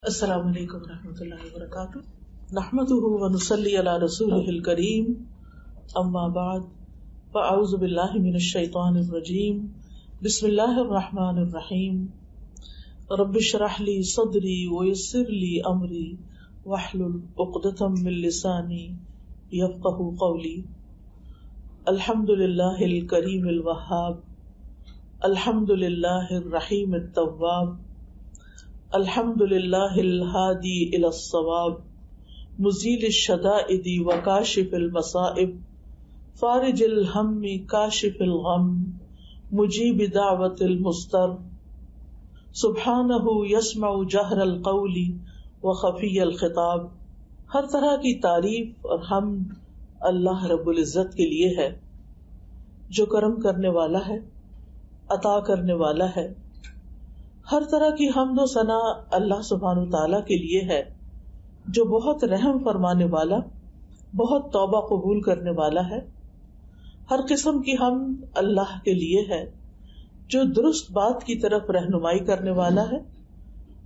السلام علیکم ورحمۃ اللہ وبرکاتہ، نحمده ونصلی علی رسوله الکریم، اما بعد فاعوذ باللہ من الشیطان الرجیم، بسم اللہ الرحمن الرحیم، رب اشرح لی صدری ویسر لی امری واحلل عقدۃ من لسانی یفقہوا قولی۔ الحمد للہ الکریم الوہاب، الحمد للہ الرحیم التواب، الحمد للہ الہادی الی الصواب، مزیل الشدائد وکاشف المصائب، فارج الہم کاشف الغم، مجیب دعوت المضطر، سبحانہ یسمع جہر القول وخفی الخطاب۔ ہر طرح کی تعریف اور حمد اللہ رب العزت کے لیے ہے، جو کرم کرنے والا ہے، عطا کرنے والا ہے۔ ہر طرح کی حمد و ثنا اللہ سبحانہ تعالیٰ کے لیے ہے، جو بہت رحم فرمانے والا، بہت توبہ قبول کرنے والا ہے۔ ہر قسم کی حمد اللہ کے لیے ہے، جو درست بات کی طرف رہنمائی کرنے والا ہے،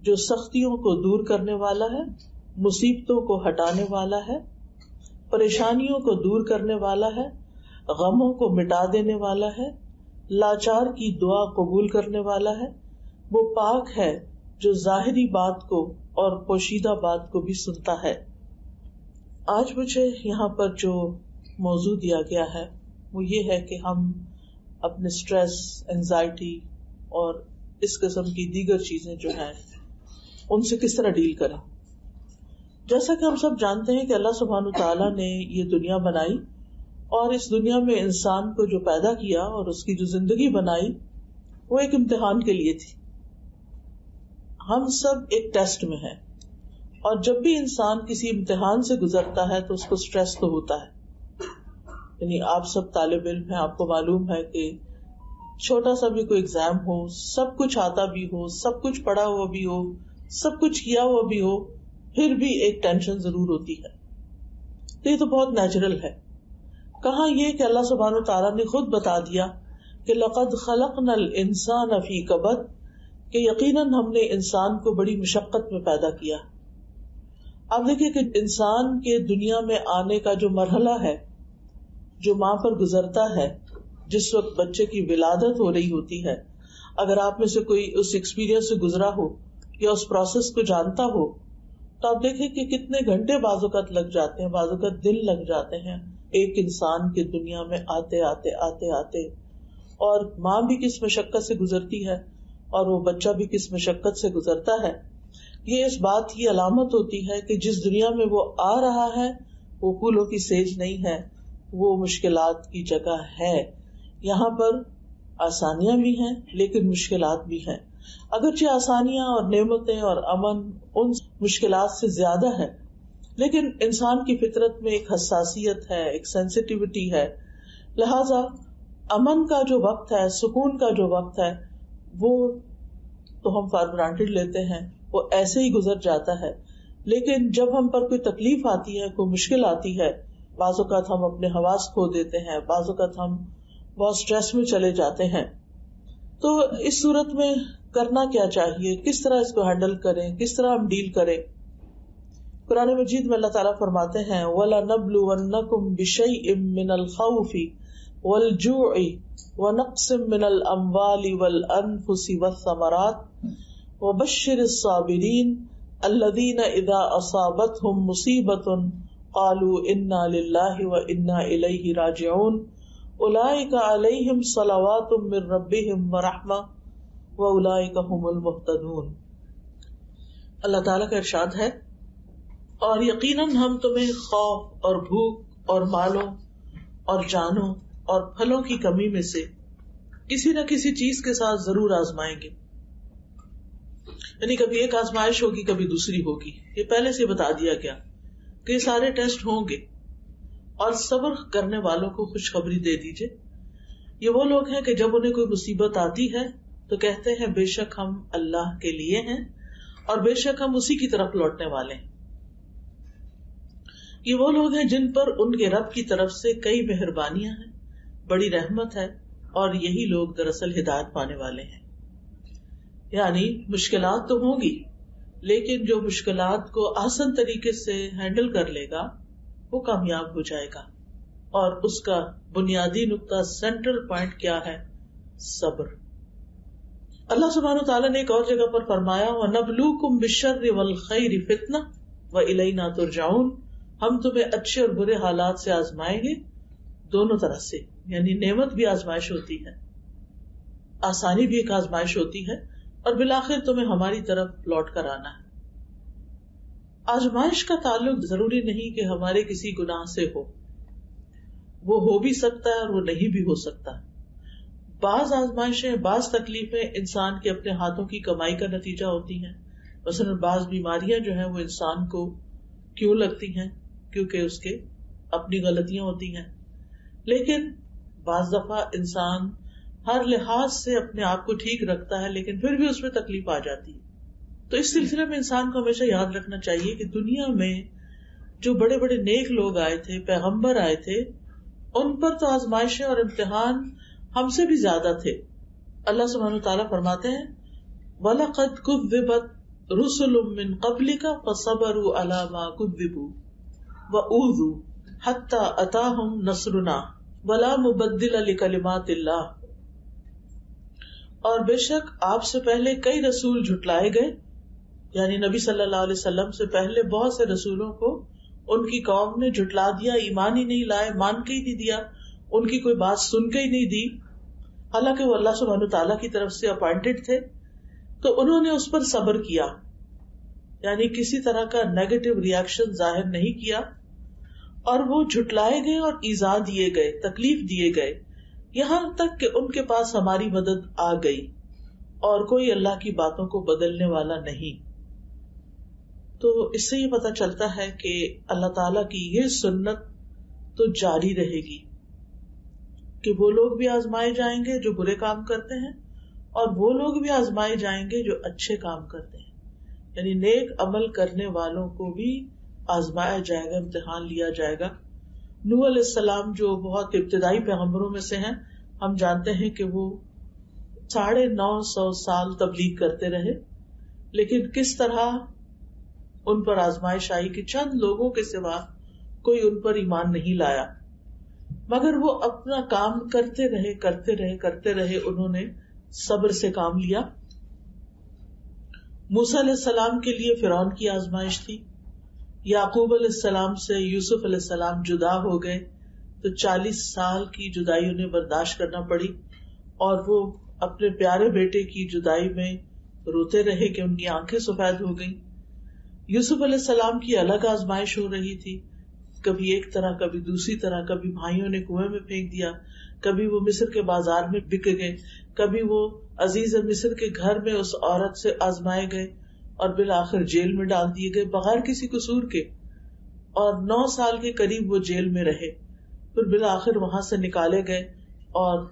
جو سختیوں کو دور کرنے والا ہے، مصیبتوں کو ہٹانے والا ہے، پریشانیوں کو دور کرنے والا ہے، غموں کو مٹا دینے والا ہے، لاچار کی دعا قبول کرنے والا ہے۔ وہ پاک ہے جو ظاہری بات کو اور پوشیدہ بات کو بھی سنتا ہے۔ آج مجھے یہاں پر جو موضوع دیا گیا ہے وہ یہ ہے کہ ہم اپنے سٹریس، انزائٹی اور اس قسم کی دیگر چیزیں جو ہیں ان سے کس طرح ڈیل کریں۔ جیسا کہ ہم سب جانتے ہیں کہ اللہ سبحانہ تعالیٰ نے یہ دنیا بنائی، اور اس دنیا میں انسان کو جو پیدا کیا اور اس کی جو زندگی بنائی وہ ایک امتحان کے لیے تھی۔ ہم سب ایک ٹیسٹ میں ہیں، اور جب بھی انسان کسی امتحان سے گزرتا ہے تو اس کو سٹریس تو ہوتا ہے۔ یعنی آپ سب طالب علم ہیں، آپ کو معلوم ہے کہ چھوٹا سا بھی کوئی ایگزام ہو، سب کچھ آتا بھی ہو، سب کچھ پڑھا ہوا بھی ہو، سب کچھ کیا ہوا بھی ہو، پھر بھی ایک ٹینشن ضرور ہوتی ہے۔ تو یہ تو بہت نیچرل ہے۔ کہاں یہ کہ اللہ سبحانہ تعالیٰ نے خود بتا دیا کہ لقد خلقنا الانسان فی کبد، کہ یقیناً ہم نے انسان کو بڑی مشقت میں پیدا کیا۔ آپ دیکھیں کہ انسان کے دنیا میں آنے کا جو مرحلہ ہے، جو ماں پر گزرتا ہے، جس وقت بچے کی ولادت ہو رہی ہوتی ہے، اگر آپ میں سے کوئی اس ایکسپیرینس سے گزرا ہو یا اس پروسیس کو جانتا ہو تو آپ دیکھیں کہ کتنے گھنٹے بعض اوقات لگ جاتے ہیں، بعض اوقات دن لگ جاتے ہیں ایک انسان کے دنیا میں آتے آتے، اور ماں بھی کس مشقت سے گزرتی ہے اور وہ بچہ بھی کس مشقت سے گزرتا ہے۔ یہ اس بات کی علامت ہوتی ہے کہ جس دنیا میں وہ آ رہا ہے وہ پھولوں کی سیج نہیں ہے، وہ مشکلات کی جگہ ہے۔ یہاں پر آسانیاں بھی ہیں لیکن مشکلات بھی ہیں، اگرچہ آسانیاں اور نعمتیں اور امن ان مشکلات سے زیادہ ہے، لیکن انسان کی فطرت میں ایک حساسیت ہے، ایک سینسٹیوٹی ہے، لہذا امن کا جو وقت ہے، سکون کا جو وقت ہے، وہ تو ہم فار گرانٹیڈ لیتے ہیں، وہ ایسے ہی گزر جاتا ہے۔ لیکن جب ہم پر کوئی تکلیف آتی ہے، کوئی مشکل آتی ہے، بعض اوقات ہم اپنے حواس کھو دیتے ہیں، بعض اوقات ہم بہت سٹریس میں چلے جاتے ہیں۔ تو اس صورت میں کرنا کیا چاہیے، کس طرح اس کو ہینڈل کریں، کس طرح ہم ڈیل کریں۔ قرآن مجید میں اللہ تعالیٰ فرماتے ہیں وَلَنَبْلُوَنَّكُمْ بِشَيْءٍ مِّنَ الْخَوْفِ وَالْجُوعِ وَنَقْصٍ مِّنَ الْأَمْوَالِ وَالْأَنفُسِ وَالثَّمَرَاتِ وَبَشِّرِ الصَّابِرِينَ الَّذِينَ إِذَا أَصَابَتْهُمْ مُصِيبَةٌ قَالُوا إِنَّا لِلَّهِ وَإِنَّا إِلَيْهِ رَاجِعُونَ أُولَئِكَ عَلَيْهِمْ صَلَوَاتٌ مِّن رَّبِّهِمْ وَرَحْمَةٌ وَأُولَئِكَ هُمُ الْمُهْتَدُونَ۔ اللہ تعالیٰ کا ارشاد ہے، اور یقیناً ہم تمہیں خوف اور بھوک اور مالوں اور جانوں اور پھلوں کی کمی میں سے کسی نہ کسی چیز کے ساتھ ضرور آزمائیں گے۔ یعنی کبھی ایک آزمائش ہوگی، کبھی دوسری ہوگی، یہ پہلے سے بتا دیا گیا کہ یہ سارے ٹیسٹ ہوں گے، اور صبر کرنے والوں کو خوشخبری دے دیجئے۔ یہ وہ لوگ ہیں کہ جب انہیں کوئی مصیبت آتی ہے تو کہتے ہیں بے شک ہم اللہ کے لیے ہیں اور بے شک ہم اسی کی طرف لوٹنے والے ہیں۔ یہ وہ لوگ ہیں جن پر ان کے رب کی طرف سے کئی مہربانیاں ہیں، بڑی رحمت ہے، اور یہی لوگ دراصل ہدایت پانے والے ہیں۔ یعنی مشکلات تو ہوں گی، لیکن جو مشکلات کو آسان طریقے سے ہینڈل کر لے گا وہ کامیاب ہو جائے گا. اور اس کا بنیادی نقطہ، سینٹرل پوائنٹ کیا ہے؟ صبر. اللہ سبحانہ وتعالیٰ نے ایک اور جگہ پر فرمایا وَنَبْلُوكُمْ بِالشَّرِّ وَالْخَيْرِ فِتْنَةً وَإِلَيْنَا تُرْجَعُونَ. ہم تمہیں اچھے اور برے حالات سے آزمائیں گے، دونوں طرح سے. یعنی نعمت بھی آزمائش ہوتی ہے، آسانی بھی ایک آزمائش ہوتی ہے، اور بالآخر تمہیں ہماری طرف لوٹ کر آنا ہے. آزمائش کا تعلق ضروری نہیں کہ ہمارے کسی گناہ سے ہو، وہ ہو بھی سکتا ہے اور وہ نہیں بھی ہو سکتا. بعض آزمائشیں، بعض تکلیفیں انسان کے اپنے ہاتھوں کی کمائی کا نتیجہ ہوتی ہیں. مثلا بعض بیماریاں جو ہیں وہ انسان کو کیوں لگتی ہیں؟ کیونکہ اس کے اپنی غلطیاں ہوتی ہیں. لیکن بعض دفعہ انسان ہر لحاظ سے اپنے آپ کو ٹھیک رکھتا ہے لیکن پھر بھی اس میں تکلیف آ جاتی ہے. تو اس سلسلے میں انسان کو ہمیشہ یاد رکھنا چاہیے کہ دنیا میں جو بڑے بڑے نیک لوگ آئے تھے، پیغمبر آئے تھے، ان پر تو آزمائشیں اور امتحان ہم سے بھی زیادہ تھے. اللہ سبحانہ وتعالیٰ فرماتے ہیں وَلَقَدْ كُذِّبَتْ رُسُلٌ مِّن قَبْلِكَ فَصَبَرُوا عَلَىٰ مَا كُذِّبُوا وَأُوذُوا حَتَّىٰ أَتَاهُمْ نَصْرُنَا وَلَا مُبَدِّلَ لِكَلِمَاتِ اللَّهِ. اور بے شک آپ سے پہلے کئی رسول جھٹلائے گئے، یعنی نبی صلی اللہ علیہ وسلم سے پہلے بہت سے رسولوں کو ان کی قوم نے جھٹلا دیا، ایمان ہی نہیں لائے، مان کے ہی نہیں دیا، ان کی کوئی بات سن کے ہی نہیں دی، حالانکہ وہ اللہ سبحانہ تعالیٰ کی طرف سے اپوائنٹڈ تھے. تو انہوں نے اس پر صبر کیا، یعنی کسی طرح کا نیگیٹو ریئیکشن ظاہر نہیں کیا، اور وہ جھٹلائے گئے اور ایذا دیے گئے، تکلیف دیے گئے، یہاں تک کہ ان کے پاس ہماری مدد آ گئی، اور کوئی اللہ کی باتوں کو بدلنے والا نہیں. تو اس سے یہ پتہ چلتا ہے کہ اللہ تعالیٰ کی یہ سنت تو جاری رہے گی کہ وہ لوگ بھی آزمائے جائیں گے جو برے کام کرتے ہیں، اور وہ لوگ بھی آزمائے جائیں گے جو اچھے کام کرتے ہیں. یعنی نیک عمل کرنے والوں کو بھی آزمایا جائے گا، امتحان لیا جائے گا. نوح علیہ السلام جو بہت ابتدائی پیغمبروں میں سے ہیں، ہم جانتے ہیں کہ وہ 950 سال تبلیغ کرتے رہے، لیکن کس طرح ان پر آزمائش آئی کہ چند لوگوں کے سوا کوئی ان پر ایمان نہیں لایا، مگر وہ اپنا کام کرتے رہے. انہوں نے صبر سے کام لیا. موسیٰ علیہ السلام کے لیے فرعون کی آزمائش تھی. یعقوب علیہ السلام سے یوسف علیہ السلام جدا ہو گئے تو 40 سال کی جدائی انہیں برداشت کرنا پڑی، اور وہ اپنے پیارے بیٹے کی جدائی میں روتے رہے کہ ان کی آنکھیں سفید ہو گئیں. یوسف علیہ السلام کی الگ آزمائش ہو رہی تھی، کبھی ایک طرح کبھی دوسری طرح، کبھی بھائیوں نے کنویں میں پھینک دیا، کبھی وہ مصر کے بازار میں بک گئے، کبھی وہ عزیز مصر کے گھر میں اس عورت سے آزمائے گئے اور بالآخر جیل میں ڈال دیے گئے بغیر کسی قصور کے، اور 9 سال کے قریب وہ جیل میں رہے. پھر بالآخر وہاں سے نکالے گئے، اور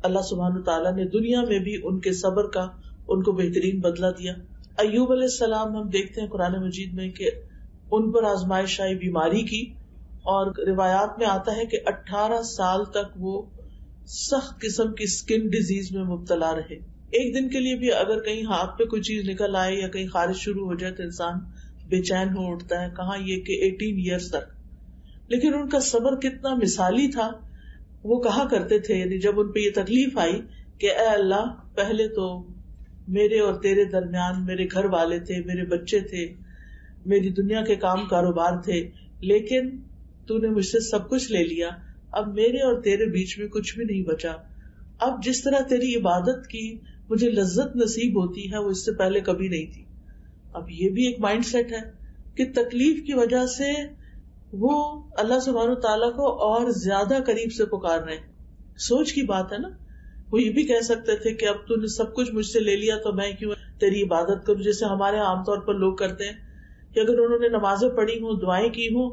اللہ سبحانہ تعالیٰ نے دنیا میں بھی ان کے صبر کا ان کو بہترین بدلہ دیا. ایوب علیہ السلام ہم دیکھتے ہیں قرآن مجید میں کہ ان پر آزمائش آئی بیماری کی، اور روایات میں آتا ہے کہ 18 سال تک وہ سخت قسم کی سکن ڈیزیز میں مبتلا رہے. ایک دن کے لیے بھی اگر کہیں ہاتھ پہ کوئی چیز نکل آئے یا کہیں خارش شروع ہو جائے تو انسان بے چین ہو اٹھتا ہے، کہاں یہ کہ 18 ایئرز تک. لیکن ان کا صبر کتنا مثالی تھا. وہ کہا کرتے تھے، یعنی جب ان پہ یہ تکلیف آئی کہ اے اللہ، پہلے تو میرے اور تیرے درمیان میرے گھر والے تھے، میرے بچے تھے، میری دنیا کے کام کاروبار تھے، لیکن تو نے مجھ سے سب کچھ لے لیا، اب میرے اور تیرے بیچ میں کچھ بھی نہیں بچا. اب جس طرح تیری عبادت کی مجھے لذت نصیب ہوتی ہے وہ اس سے پہلے کبھی نہیں تھی. اب یہ بھی ایک مائنڈ سیٹ ہے کہ تکلیف کی وجہ سے وہ اللہ سبحانہ تعالیٰ کو اور زیادہ قریب سے پکار رہے ہیں. سوچ کی بات ہے نا. وہ یہ بھی کہہ سکتے تھے کہ اب تو نے سب کچھ مجھ سے لے لیا تو میں کیوں تیری عبادت کروں، جیسے ہمارے عام طور پر لوگ کرتے ہیں کہ اگر انہوں نے نمازیں پڑھی ہوں، دعائیں کی ہوں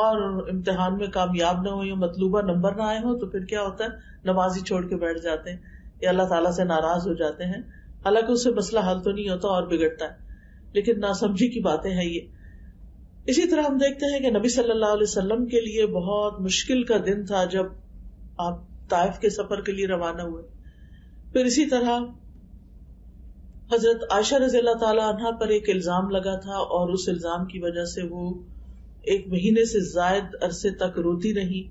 اور امتحان میں کامیاب نہ ہو یا مطلوبہ نمبر نہ آئے ہوں تو پھر کیا ہوتا ہے، نماز ہی چھوڑ کے بیٹھ جاتے ہیں یا اللہ تعالیٰ سے ناراض ہو جاتے ہیں. حالانکہ اس سے مسئلہ حل تو نہیں ہوتا اور بگڑتا ہے، لیکن ناسمجھی کی باتیں ہیں یہ. اسی طرح ہم دیکھتے ہیں کہ نبی صلی اللہ علیہ وسلم کے لیے بہت مشکل کا دن تھا جب آپ طائف کے سفر کے لیے روانہ ہوئے. پھر اسی طرح حضرت عائشہ رضی اللہ تعالیٰ عنہا پر ایک الزام لگا تھا اور اس الزام کی وجہ سے وہ 1 مہینے سے زائد عرصے تک روتی رہی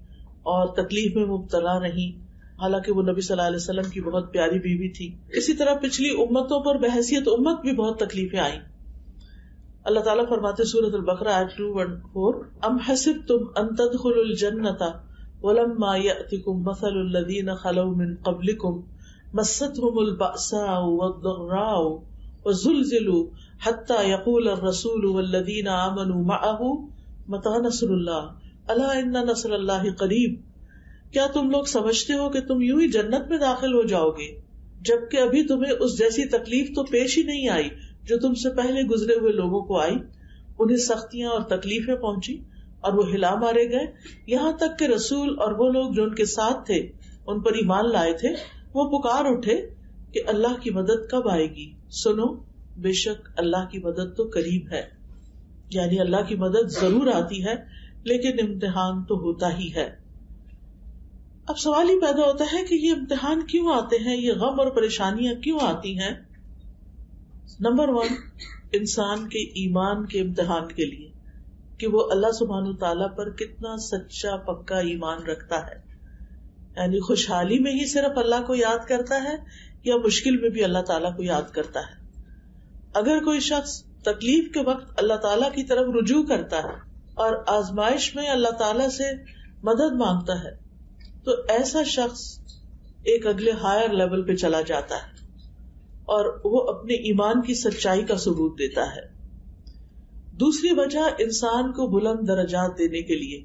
اور تکلیف میں مبتلا رہی، حالانکہ وہ نبی صلی اللہ علیہ وسلم کی بہت پیاری بیوی تھی. اسی طرح پچھلی امتوں پر بحیثیت امت بھی بہت تکلیفیں آئیں. اللہ تعالیٰ فرماتے سورۃ البقرہ آیت 214 ام حسبتم ان تدخلوا الجنۃ ولما یأتکم مثل الذین خلوا من قبلکم مستهم البأساء والضراء وزلزلوا حتى يقول الرسول والذين آمنوا معه متى نصر الله الا ان نصر الله قریب. کیا تم لوگ سمجھتے ہو کہ تم یوں ہی جنت میں داخل ہو جاؤ گے جبکہ ابھی تمہیں اس جیسی تکلیف تو پیش ہی نہیں آئی جو تم سے پہلے گزرے ہوئے لوگوں کو آئی؟ انہیں سختیاں اور تکلیفیں پہنچی اور وہ ہلا مارے گئے، یہاں تک کہ رسول اور وہ لوگ جو ان کے ساتھ تھے ان پر ایمان لائے تھے وہ پکار اٹھے کہ اللہ کی مدد کب آئے گی، سنو بے شک اللہ کی مدد تو قریب ہے. یعنی اللہ کی مدد ضرور آتی ہے لیکن امتحان تو ہوتا ہی ہے. اب سوال ہی پیدا ہوتا ہے کہ یہ امتحان کیوں آتے ہیں، یہ غم اور پریشانیاں کیوں آتی ہیں؟ نمبر 1 انسان کے ایمان کے امتحان کے لیے کہ وہ اللہ سبحانہ تعالیٰ پر کتنا سچا پکا ایمان رکھتا ہے، یعنی خوشحالی میں ہی صرف اللہ کو یاد کرتا ہے یا مشکل میں بھی اللہ تعالیٰ کو یاد کرتا ہے. اگر کوئی شخص تکلیف کے وقت اللہ تعالیٰ کی طرف رجوع کرتا ہے اور آزمائش میں اللہ تعالیٰ سے مدد مانگتا ہے تو ایسا شخص ایک اگلے ہائر لیول پہ چلا جاتا ہے اور وہ اپنے ایمان کی سچائی کا ثبوت دیتا ہے. دوسری وجہ انسان کو بلند درجات دینے کے لیے.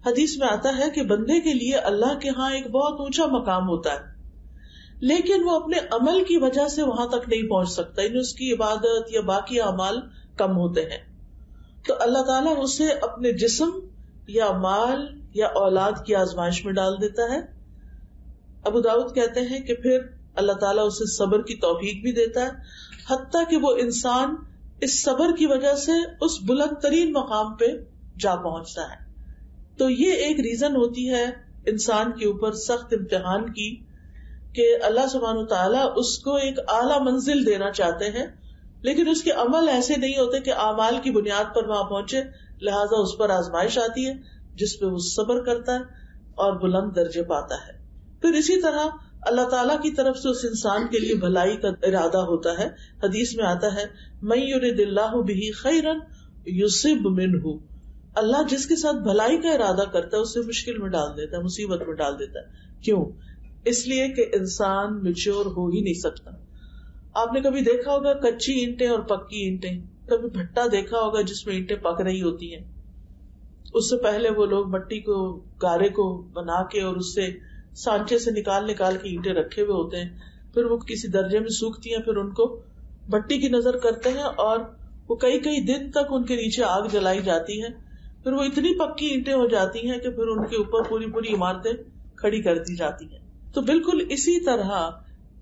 حدیث میں آتا ہے کہ بندے کے لیے اللہ کے ہاں ایک بہت اونچا مقام ہوتا ہے لیکن وہ اپنے عمل کی وجہ سے وہاں تک نہیں پہنچ سکتا، یعنی اس کی عبادت یا باقی اعمال کم ہوتے ہیں تو اللہ تعالیٰ اسے اپنے جسم یا مال یا اولاد کی آزمائش میں ڈال دیتا ہے. ابو داؤد کہتے ہیں کہ پھر اللہ تعالیٰ اسے صبر کی توفیق بھی دیتا ہے حتیٰ کہ وہ انسان اس صبر کی وجہ سے اس بلند ترین مقام پہ جا پہنچتا ہے. تو یہ ایک ریزن ہوتی ہے انسان کے اوپر سخت امتحان کی کہ اللہ سبحانہ تعالیٰ اس کو ایک اعلیٰ منزل دینا چاہتے ہیں لیکن اس کے عمل ایسے نہیں ہوتے کہ اعمال کی بنیاد پر وہاں پہنچے، لہٰذا اس پر آزمائش آتی ہے جس پہ وہ صبر کرتا ہے اور بلند درجے پاتا ہے. پھر اسی طرح اللہ تعالیٰ کی طرف سے اس انسان کے لیے بھلائی کا ارادہ ہوتا ہے. حدیث میں آتا ہے من یرد اللہ بہ خیرا یصب منہ، اللہ جس کے ساتھ بھلائی کا ارادہ کرتا ہے اسے مشکل میں ڈال دیتا ہے، مصیبت میں ڈال دیتا ہے. کیوں؟ اس لیے کہ انسان میچور ہو ہی نہیں سکتا. آپ نے کبھی دیکھا ہوگا کچی اینٹیں اور پکی اینٹیں، کبھی بھٹا دیکھا ہوگا جس میں اینٹیں پک رہی ہوتی ہیں. اس سے پہلے وہ لوگ مٹی کو گارے کو بنا کے اور اس سے سانچے سے نکال کے اینٹیں رکھے ہوئے ہوتے ہیں، پھر وہ کسی درجے میں سوکھتی ہیں، پھر ان کو بھٹی کی نظر کرتے ہیں اور وہ کئی دن تک ان کے نیچے آگ جلائی جاتی ہے، پھر وہ اتنی پکی اینٹیں ہو جاتی ہیں کہ پھر ان کے اوپر پوری عمارتیں کھڑی کر دی جاتی ہیں. تو بالکل اسی طرح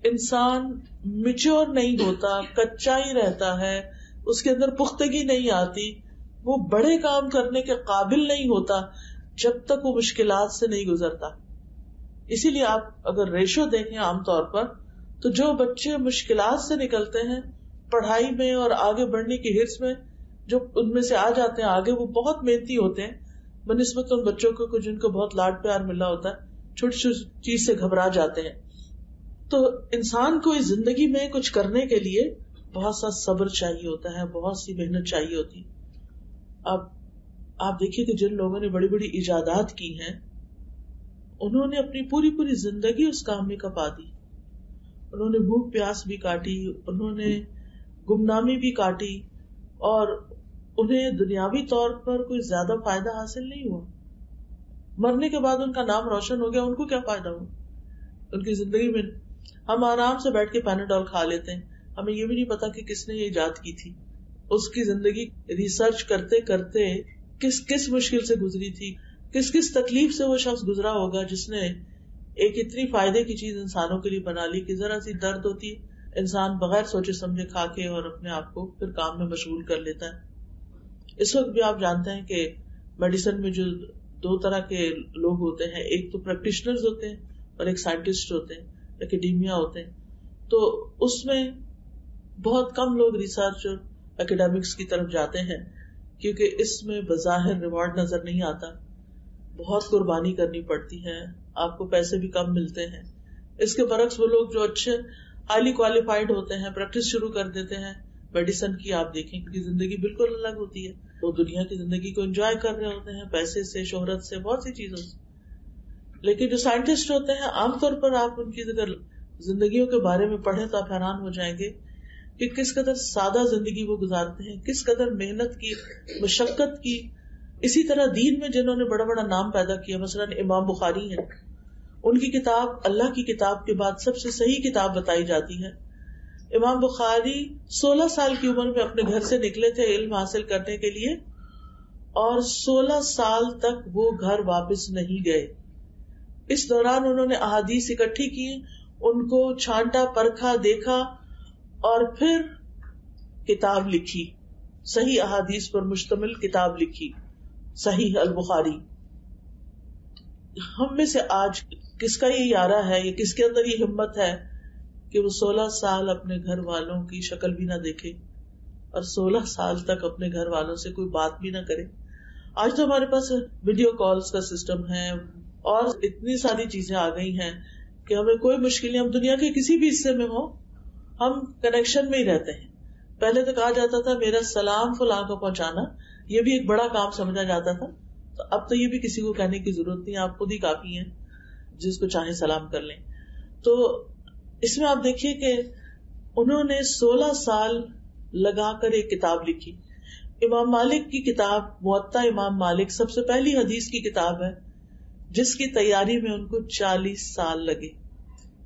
انسان میچور نہیں ہوتا، کچا ہی رہتا ہے، اس کے اندر پختگی نہیں آتی، وہ بڑے کام کرنے کے قابل نہیں ہوتا جب تک وہ مشکلات سے نہیں گزرتا. اسی لیے آپ اگر ریشو دیکھیں عام طور پر تو جو بچے مشکلات سے نکلتے ہیں پڑھائی میں اور آگے بڑھنے کی ہرس میں، جو ان میں سے آ جاتے ہیں آگے، وہ بہت محنتی ہوتے ہیں بنسبت ان بچوں کو جن کو بہت لاڈ پیار ملا ہوتا ہے، چھوٹی چھوٹی چیز سے گھبرا جاتے ہیں. تو انسان کو اس زندگی میں کچھ کرنے کے لیے بہت سا صبر چاہیے ہوتا ہے، بہت سی محنت چاہیے ہوتی. اب آپ دیکھیے کہ جن لوگوں نے بڑی بڑی ایجادات کی ہیں انہوں نے اپنی پوری زندگی اس کام میں کپا دی. انہوں نے بھوک پیاس بھی کاٹی، انہوں نے گمنامی بھی کاٹی، اور انہیں دنیاوی طور پر کوئی زیادہ فائدہ حاصل نہیں ہوا. مرنے کے بعد ان کا نام روشن ہو گیا، ان کو کیا فائدہ ہوا ان کی زندگی میں؟ ہم آرام سے بیٹھ کے پیناڈول کھا لیتے ہیں، ہمیں یہ بھی نہیں پتا کہ کس نے یہ ایجاد کی تھی، اس کی زندگی ریسرچ کرتے کرتے کس مشکل سے گزری تھی، کس تکلیف سے وہ شخص گزرا ہوگا جس نے ایک اتنی فائدے کی چیز انسانوں کے لیے بنا لی کہ ذرا سی درد ہوتی ہے انسان بغیر سوچے سمجھے کھا کے اور اپنے آپ کو پھر کام میں مشغول کر لیتا ہے. اس وقت بھی آپ جانتے ہیں کہ میڈیسن میں جو 2 طرح کے لوگ ہوتے ہیں، ایک تو پریکٹیشنرز ہوتے ہیں اور ایک سائنٹسٹ ہوتے ہیں، اکیڈیمیا ہوتے ہیں. تو اس میں بہت کم لوگ ریسرچ اور اکیڈیمکس کی طرف جاتے ہیں کیونکہ اس میں بظاہر ریوارڈ نظر نہیں آتا، بہت قربانی کرنی پڑتی ہے، آپ کو پیسے بھی کم ملتے ہیں. اس کے برعکس وہ لوگ جو اچھے ہائیلی کوالیفائڈ ہوتے ہیں، پریکٹس شروع کر دیتے ہیں میڈیسن کی، آپ دیکھیں ان کی زندگی بالکل الگ ہوتی ہے. وہ دنیا کی زندگی کو انجوائے کر رہے ہوتے ہیں، پیسے سے، شہرت سے، بہت سی چیزوں سے. لیکن جو سائنٹسٹ ہوتے ہیں، عام طور پر آپ ان کی زندگیوں کے بارے میں پڑھیں تو آپ حیران ہو جائیں گے کہ کس قدر سادہ زندگی وہ گزارتے ہیں، کس قدر محنت کی، مشقت کی. اسی طرح دین میں جنہوں نے بڑا بڑا نام پیدا کیا، مثلا امام بخاری ہیں، ان کی کتاب اللہ کی کتاب کے بعد سب سے صحیح کتاب بتائی جاتی ہے. امام بخاری 16 سال کی عمر میں اپنے گھر سے نکلے تھے علم حاصل کرنے کے لیے، اور 16 سال تک وہ گھر واپس نہیں گئے. اس دوران انہوں نے احادیث اکٹھی کی، ان کو چھانٹا، پرکھا، دیکھا، اور پھر کتاب لکھی، صحیح احادیث پر مشتمل کتاب لکھی، صحیح البخاری. ہم میں سے آج کس کا یہ یارہ ہے یا کس کے اندر یہ ہمت ہے کہ وہ 16 سال اپنے گھر والوں کی شکل بھی نہ دیکھے اور 16 سال تک اپنے گھر والوں سے کوئی بات بھی نہ کرے. آج تو ہمارے پاس ویڈیو کالز کا سسٹم ہے اور اتنی ساری چیزیں آ گئی ہیں کہ ہمیں کوئی مشکل نہیں، ہم دنیا کے کسی بھی حصے میں ہوں، ہم کنیکشن میں ہی رہتے ہیں. پہلے تو کہا جاتا تھا میرا سلام فلاں کو پہنچانا، یہ بھی ایک بڑا کام سمجھا جاتا تھا. تو اب تو یہ بھی کسی کو کہنے کی ضرورت نہیں، آپ خود ہی کافی ہیں، جس کو چاہے سلام کر لیں. تو اس میں آپ دیکھیے کہ انہوں نے 16 سال لگا کر ایک کتاب لکھی. امام مالک کی کتاب موطا امام مالک سب سے پہلی حدیث کی کتاب ہے جس کی تیاری میں ان کو 40 سال لگے،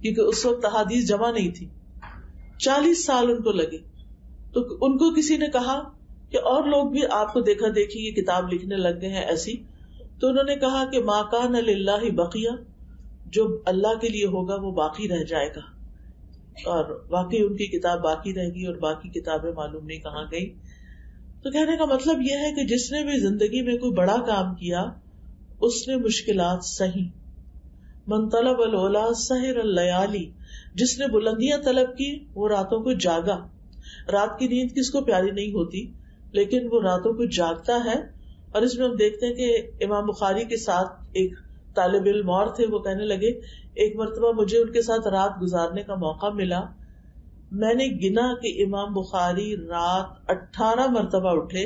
کیونکہ اس وقت احادیث جمع نہیں تھی. 40 سال ان کو لگے. تو ان کو کسی نے کہا کہ اور لوگ بھی آپ کو دیکھا دیکھی یہ کتاب لکھنے لگ گئے ہیں ایسی. تو انہوں نے کہا کہ ما کان للہ بقیہ، جو اللہ کے لیے ہوگا وہ باقی رہ جائے گا. اور واقعی ان کی کتاب باقی رہ گئی اور باقی کتابیں معلوم نہیں کہاں گئی. تو کہنے کا مطلب یہ ہے کہ جس نے بھی زندگی میں کوئی بڑا کام کیا اس نے مشکلات سہی. من طلب العلا سحر اللیالی، جس نے بلندیاں طلب کی وہ راتوں کو جاگا. رات کی نیند کس کو پیاری نہیں ہوتی، لیکن وہ راتوں کو جاگتا ہے. اور اس میں ہم دیکھتے ہیں کہ امام بخاری کے ساتھ ایک طالب علم اور تھے، وہ کہنے لگے ایک مرتبہ مجھے ان کے ساتھ رات گزارنے کا موقع ملا، میں نے گنا کہ امام بخاری رات 18 مرتبہ اٹھے،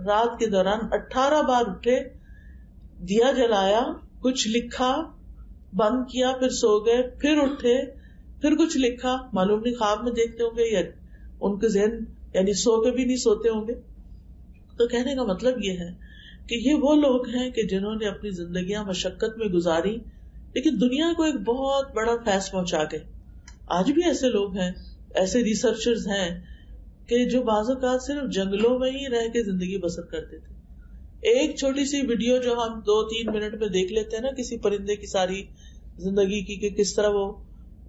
رات کے دوران 18 بار اٹھے، دیا جلایا، کچھ لکھا، بند کیا، پھر سو گئے، پھر اٹھے، پھر کچھ لکھا. معلوم نہیں خواب میں دیکھتے ہوں گے یا ان کے ذہن یعنی سو کے بھی نہیں سوتے ہوں گے. تو کہنے کا مطلب یہ ہے کہ یہ وہ لوگ ہیں کہ جنہوں نے اپنی زندگیاں مشقت میں گزاری لیکن دنیا کو ایک بہت بڑا فیض پہنچا گئے. آج بھی ایسے لوگ ہیں، ایسے ریسرچرز ہیں کہ جو بعض اوقات صرف جنگلوں میں ہی رہ کے زندگی بسر کرتے تھے. ایک چھوٹی سی ویڈیو جو ہم 2-3 منٹ میں دیکھ لیتے ہیں نا کسی پرندے کی ساری زندگی کی، کہ کس طرح وہ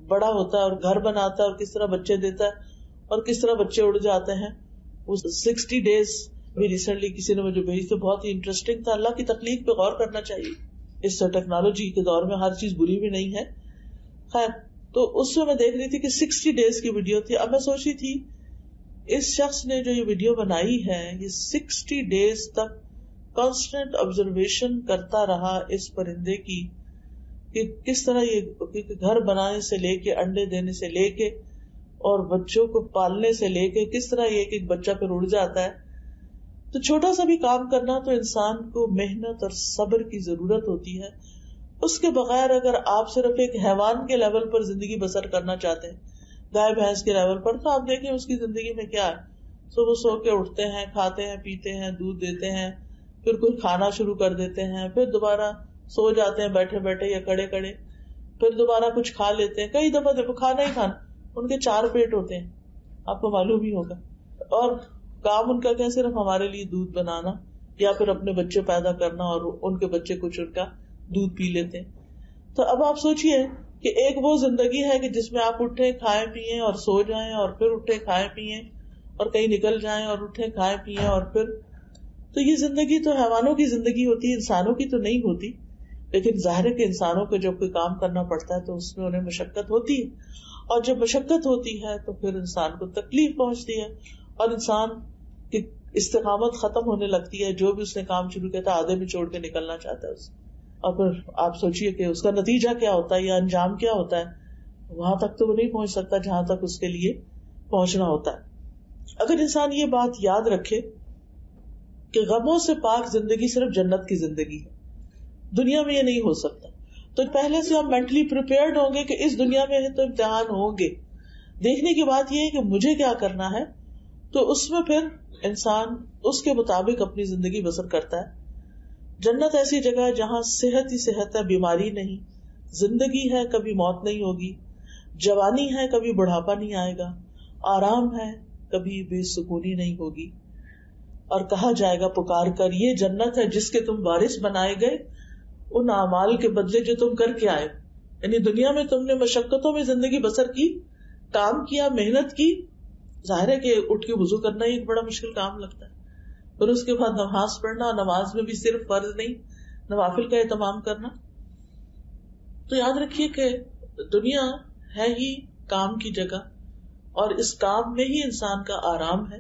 بڑا ہوتا ہے اور گھر بناتا ہے اور کس طرح بچے دیتا ہے اور کس طرح بچے اڑ جاتے ہیں. وہ 60 days بھی ریسنٹلی کسی نے مجھے بھیجی، تو بہت ہی انٹرسٹنگ تھا. اللہ کی تخلیق پہ غور کرنا چاہیے. اس ٹیکنالوجی کے دور میں ہر چیز بری بھی نہیں ہے. خیر، تو اس میں دیکھ رہی تھی کہ 60 days کی ویڈیو تھی. اب میں سوچ رہی تھی اس شخص نے جو یہ ویڈیو بنائی ہے یہ 60 days تک کانسٹنٹ آبزرویشن کرتا رہا اس پرندے کی کہ کس طرح یہ گھر بنانے سے لے کے، انڈے دینے سے لے کے اور بچوں کو پالنے سے لے کے کس طرح یہ ایک بچہ پھر اڑ جاتا ہے. تو چھوٹا سا بھی کام کرنا تو انسان کو محنت اور صبر کی ضرورت ہوتی ہے. اس کے بغیر اگر آپ صرف ایک حیوان کے لیول پر زندگی بسر کرنا چاہتے ہیں، گائے بھینس کے لیول پر، تو آپ دیکھیں اس کی زندگی میں کیا ہے. صبح سو کے اٹھتے ہیں، کھاتے ہیں، پیتے ہیں، دودھ دیتے ہیں، پھر کوئی کھانا شروع کر دیتے ہیں، پھر دوبارہ سو جاتے ہیں بیٹھے بیٹھے یا کھڑے کھڑے، پھر دوبارہ کچھ کھا لیتے ہیں. کئی دفعہ دیکھو کھانا ہی کھانا، ان کے 4 پیٹ ہوتے ہیں، آپ کو معلوم ہی ہوگا. اور کام ان کا کیا صرف ہمارے لیے دودھ بنانا یا پھر اپنے بچے پیدا کرنا، اور ان کے بچے کچھ ان کا دودھ پی لیتے ہیں. تو اب آپ سوچئے کہ ایک وہ زندگی ہے کہ جس میں آپ اٹھیں، کھائیں پیئیں اور سو جائیں، اور پھر اٹھیں، کھائیں پیئیں اور کہیں نکل جائیں، اور اٹھیں، کھائیں پیئیں اور پھر. تو یہ زندگی تو حیوانوں کی زندگی ہوتی ہے، انسانوں کی تو نہیں ہوتی. لیکن ظاہر ہے کہ انسانوں کو جب کوئی کام کرنا پڑتا ہے تو اس میں انہیں مشقت ہوتی ہے. اور جب مشقت ہوتی ہے تو پھر انسان کو تکلیف پہنچتی ہے اور انسان کی استقامت ختم ہونے لگتی ہے. جو بھی اس نے کام شروع کیا تھا آدھے میں چھوڑ کے نکلنا چاہتا ہے اسے. اور پھر آپ سوچئے کہ اس کا نتیجہ کیا ہوتا ہے یا انجام کیا ہوتا ہے. وہاں تک تو وہ نہیں پہنچ سکتا جہاں تک اس کے لیے پہنچنا ہوتا ہے. اگر انسان یہ بات یاد رکھے کہ غموں سے پاک زندگی صرف جنت کی زندگی ہے, دنیا میں یہ نہیں ہو سکتا, تو پہلے سے ہم مینٹلی پریپیئرڈ ہوں گے کہ اس دنیا میں تو امتحان ہوں گے. دیکھنے کی بات یہ ہے کہ مجھے کیا کرنا ہے, تو اس میں پھر انسان اس کے مطابق اپنی زندگی بسر کرتا ہے. جنت ایسی جگہ ہے جہاں صحت ہی صحت ہے, بیماری نہیں, زندگی ہے کبھی موت نہیں ہوگی, جوانی ہے کبھی بڑھاپا نہیں آئے گا, آرام ہے کبھی بے سکونی نہیں ہوگی. اور کہا جائے گا پکار کر, یہ جنت ہے جس کے تم وارث بنائے گئے ان اعمال کے بدلے جو تم کر کے آئے. یعنی دنیا میں تم نے مشقتوں میں زندگی بسر کی, کام کیا, محنت کی. ظاہر ہے کہ اٹھ کے وضو کرنا ہی ایک بڑا مشکل کام لگتا ہے, پھر اس کے بعد نماز پڑھنا, نماز میں بھی صرف فرض نہیں نوافل کا اہتمام کرنا. تو یاد رکھیے کہ دنیا ہے ہی کام کی جگہ, اور اس کام میں ہی انسان کا آرام ہے.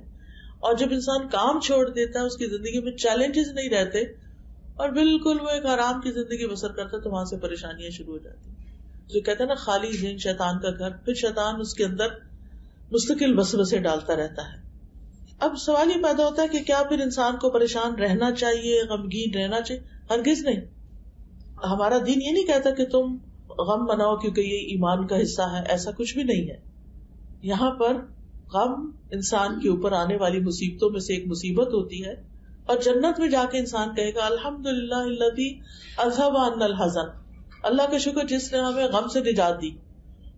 اور جب انسان کام چھوڑ دیتا ہے, اس کی زندگی میں چیلنجز نہیں رہتے اور بالکل وہ ایک آرام کی زندگی بسر کرتا ہے, تو وہاں سے پریشانیاں شروع ہو جاتی ہیں. جو کہتے ہیں نا خالی ذہن شیطان کا گھر, پھر شیطان اس کے اندر مستقل وسوسے ڈالتا رہتا ہے. اب سوال یہ پیدا ہوتا ہے کہ کیا پھر انسان کو پریشان رہنا چاہیے, غمگین رہنا چاہیے؟ ہرگز نہیں. ہمارا دین یہ نہیں کہتا کہ تم غم مناؤ کیونکہ یہ ایمان کا حصہ ہے, ایسا کچھ بھی نہیں ہے. یہاں پر غم انسان کے اوپر آنے والی مصیبتوں میں سے ایک مصیبت ہوتی ہے, اور جنت میں جا کے انسان کہے گا الحمدللہ الذی اذھب عنا الحزن, اللہ کا شکر جس نے ہمیں غم سے نجات دی.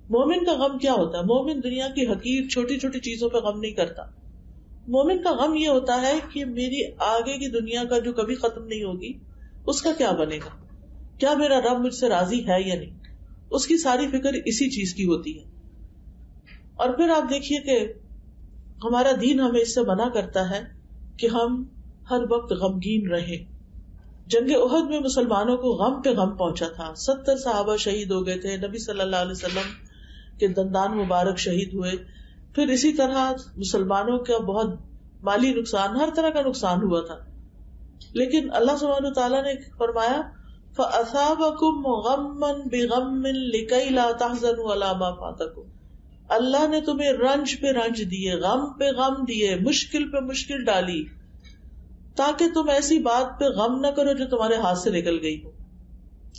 مومن کا غم کیا ہوتا ہے؟ مومن دنیا کی حقیر چھوٹی چھوٹی چیزوں پہ غم نہیں کرتا. مومن کا غم یہ ہوتا ہے کہ میری آگے کی دنیا کا جو کبھی ختم نہیں ہوگی اس کا کیا بنے گا, کیا میرا رب مجھ سے راضی ہے یا نہیں. اس کی ساری فکر اسی چیز کی ہوتی ہے. اور پھر آپ دیکھیے کہ ہمارا دین ہمیں اس سے منع کرتا ہے کہ ہم ہر وقت غمگین رہیں. جنگ احد میں مسلمانوں کو غم پہ غم پہنچا تھا, 70 صحابہ شہید ہو گئے تھے, نبی صلی اللہ علیہ وسلم کے دندان مبارک شہید ہوئے. پھر اسی طرح مسلمانوں کا بہت مالی نقصان, ہر طرح کا نقصان ہوا تھا. لیکن اللہ سبحانہ وتعالیٰ نے فرمایا فَأَثَابَكُمْ غَمًّا بِغَمٍّ لِكَيْ لَا تَحْزَنُوا عَلَىٰ مَا فَاتَكُمْ, اللہ نے تمہیں رنج پہ رنج دیے, غم پہ غم دیے, مشکل پہ مشکل ڈالی, تاکہ تم ایسی بات پہ غم نہ کرو جو تمہارے ہاتھ سے نکل گئی ہو.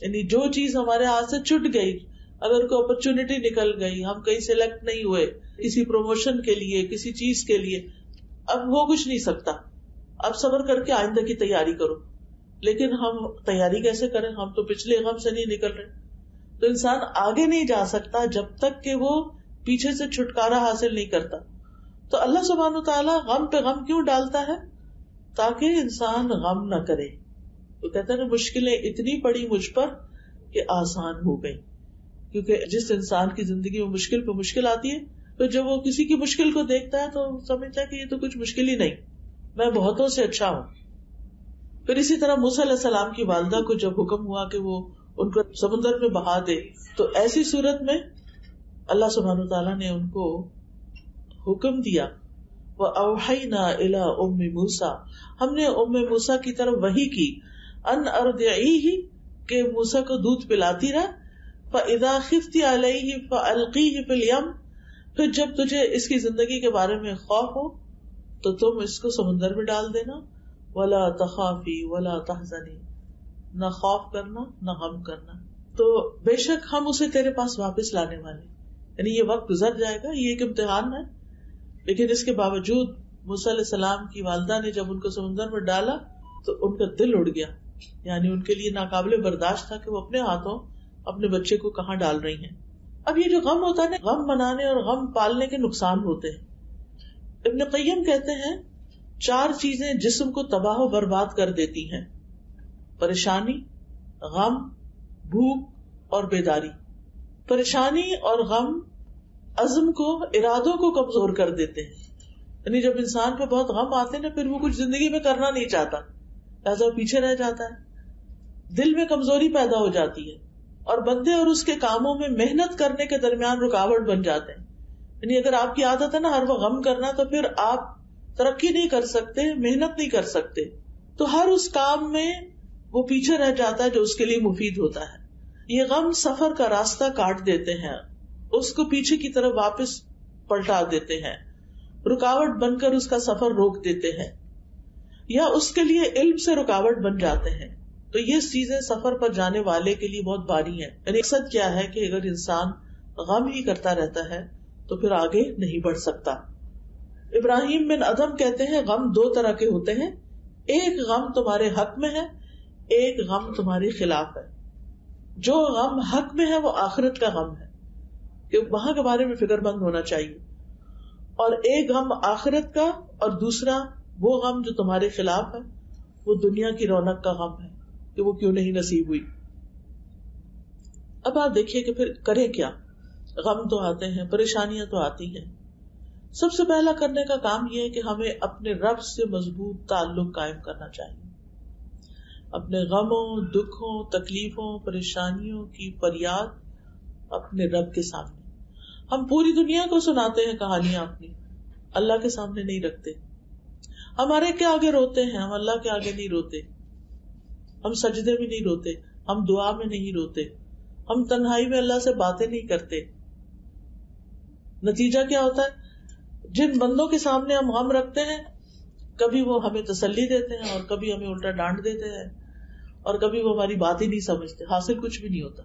یعنی جو چیز ہمارے ہاتھ سے چھٹ گئی, اگر کوئی اپرچونٹی نکل گئی, ہم کہیں سلیکٹ نہیں ہوئے کسی پروموشن کے لیے, کسی چیز کے لیے, اب ہو کچھ نہیں سکتا, اب صبر کر کے آئندہ کی تیاری کرو. لیکن ہم تیاری کیسے کریں, ہم تو پچھلے غم سے نہیں نکل رہے. تو انسان آگے نہیں جا سکتا جب تک کہ وہ پیچھے سے چھٹکارا حاصل نہیں کرتا. تو اللہ سبحانہ وتعالیٰ غم پہ غم کیوں ڈالتا ہے؟ تاکہ انسان غم نہ کرے. تو کہتے ہیں مشکلیں اتنی پڑی مجھ پر کہ آسان ہو گئی. کیونکہ جس انسان کی زندگی میں مشکل پہ مشکل آتی ہے, تو جب وہ کسی کی مشکل کو دیکھتا ہے تو سمجھتا ہے کہ یہ تو کچھ مشکل ہی نہیں, میں بہتوں سے اچھا ہوں. پھر اسی طرح موسیٰ علیہ السلام کی والدہ کو جب حکم ہوا کہ وہ ان کو سمندر میں بہا دے, تو ایسی صورت میں اللہ سبحانہ تعالیٰ نے ان کو حکم دیا وَأَوْحَيْنَا إِلَىٰ أُمِّ مُوسَىٰ, ہم نے ام موسیٰ کی طرف وحی کی, ان ارضعیہ, کہ موسیٰ کو دودھ پلاتی رہ, فَإِذَا خِفْتِ عَلَيْهِ فَأَلْقِيهِ فِي الْيَمِّ, پھر جب تجھے اس کی زندگی کے بارے میں خوف ہو تو تم اس کو سمندر میں ڈال دینا. وَلَا تَخَافِي وَلَا تَحْزَنِي, نہ خوف کرنا نہ غم کرنا, تو بے شک ہم اسے تیرے پاس واپس لانے والے. یعنی یہ وقت گزر جائے گا, یہ ایک امتحان ہے. لیکن اس کے باوجود موسیٰ علیہ السلام کی والدہ نے جب ان کو سمندر میں ڈالا تو ان کا دل اڑ گیا. یعنی ان کے لیے ناقابل برداشت تھا کہ وہ اپنے ہاتھوں اپنے بچے کو کہاں ڈال رہی ہیں. اب یہ جو غم ہوتا ہے نا, غم منانے اور غم پالنے کے نقصان ہوتے ہیں. ابن قیم کہتے ہیں 4 چیزیں جسم کو تباہ و برباد کر دیتی ہیں: پریشانی, غم, بھوک اور بیداری. پریشانی اور غم عزم کو, ارادوں کو کمزور کر دیتے ہیں. یعنی جب انسان پہ بہت غم آتے ہیں نا, پھر وہ کچھ زندگی میں کرنا نہیں چاہتا, لہذا وہ پیچھے رہ جاتا ہے, دل میں کمزوری پیدا ہو جاتی ہے. اور بندے اور اس کے کاموں میں محنت کرنے کے درمیان رکاوٹ بن جاتے ہیں. یعنی اگر آپ کی عادت ہے نا ہر وقت غم کرنا، تو پھر آپ ترقی نہیں کر سکتے، محنت نہیں کر سکتے. تو ہر اس کام میں وہ پیچھے رہ جاتا ہے جو اس کے لیے مفید ہوتا ہے. یہ غم سفر کا راستہ کاٹ دیتے ہیں، اس کو پیچھے کی طرف واپس پلٹا دیتے ہیں، رکاوٹ بن کر اس کا سفر روک دیتے ہیں، یا اس کے لیے علم سے رکاوٹ بن جاتے ہیں. تو یہ چیزیں سفر پر جانے والے کے لیے بہت بھاری ہیں. یعنی مقصد کیا ہے کہ اگر انسان غم ہی کرتا رہتا ہے تو پھر آگے نہیں بڑھ سکتا. ابراہیم بن ادم کہتے ہیں غم دو طرح کے ہوتے ہیں، ایک غم تمہارے حق میں ہے، ایک غم تمہارے خلاف ہے. جو غم حق میں ہے وہ آخرت کا غم ہے کہ وہاں کے بارے میں فکر مند ہونا چاہیے، اور ایک غم آخرت کا، اور دوسرا وہ غم جو تمہارے خلاف ہے وہ دنیا کی رونق کا غم ہے کہ وہ کیوں نہیں نصیب ہوئی. اب آپ دیکھیے کہ پھر کریں کیا. غم تو آتے ہیں، پریشانیاں تو آتی ہیں. سب سے پہلا کرنے کا کام یہ ہے کہ ہمیں اپنے رب سے مضبوط تعلق قائم کرنا چاہیے. اپنے غموں، دکھوں، تکلیفوں، پریشانیوں کی فریاد اپنے رب کے سامنے. ہم پوری دنیا کو سناتے ہیں کہانیاں اپنی، اللہ کے سامنے نہیں رکھتے. ہمارے کے آگے روتے ہیں، ہم اللہ کے آگے نہیں روتے. ہم سجدے میں نہیں روتے، ہم دعا میں نہیں روتے، ہم تنہائی میں اللہ سے باتیں نہیں کرتے. نتیجہ کیا ہوتا ہے؟ جن بندوں کے سامنے ہم غم رکھتے ہیں، کبھی وہ ہمیں تسلی دیتے ہیں اور کبھی ہمیں الٹا ڈانٹ دیتے ہیں، اور کبھی وہ ہماری بات ہی نہیں سمجھتے. حاصل کچھ بھی نہیں ہوتا.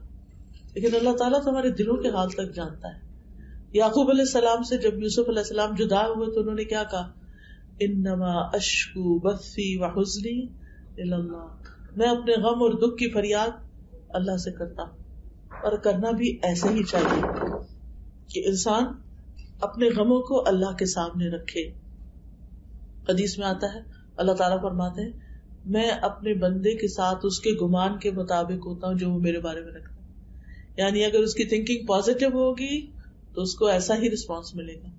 لیکن اللہ تعالیٰ تو ہمارے دلوں کے حال تک جانتا ہے. یعقوب علیہ السلام سے جب یوسف علیہ السلام جدا ہوئے تو انہوں نے کیا کہا؟ انما اشکو بثی وحزنی الی اللہ. میں اپنے غم اور دکھ کی فریاد اللہ سے کرتا ہوں. اور کرنا بھی ایسے ہی چاہیے کہ انسان اپنے غموں کو اللہ کے سامنے رکھے. حدیث میں آتا ہے اللہ تعالیٰ فرماتے ہیں میں اپنے بندے کے ساتھ اس کے گمان کے مطابق ہوتا ہوں جو وہ میرے بارے میں رکھتا ہے. یعنی اگر اس کی تھنکنگ پازیٹو ہوگی تو اس کو ایسا ہی رسپانس ملے گا،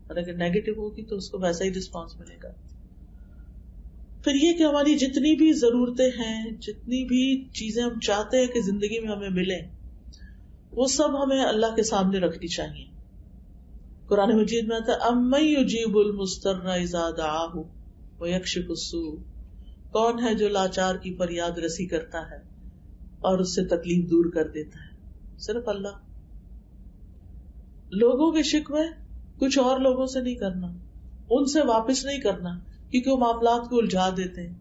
اور اگر نیگیٹو ہوگی تو اس کو ویسا ہی رسپانس ملے گا. پھر یہ کہ ہماری جتنی بھی ضرورتیں ہیں، جتنی بھی چیزیں ہم چاہتے ہیں کہ زندگی میں ہمیں ملیں، وہ سب ہمیں اللہ کے سامنے رکھنی چاہیے. قرآن مجید میں آتا ہے امن یجیب المضطر اذا دعاہ ویکشف السوء. کون ہے جو لاچار کی فریاد رسی کرتا ہے اور اس سے تکلیف دور کر دیتا ہے؟ صرف اللہ. لوگوں کے شکوے کچھ اور لوگوں سے نہیں کرنا، ان سے واپس نہیں کرنا کیونکہ وہ معاملات کو الجھا دیتے ہیں.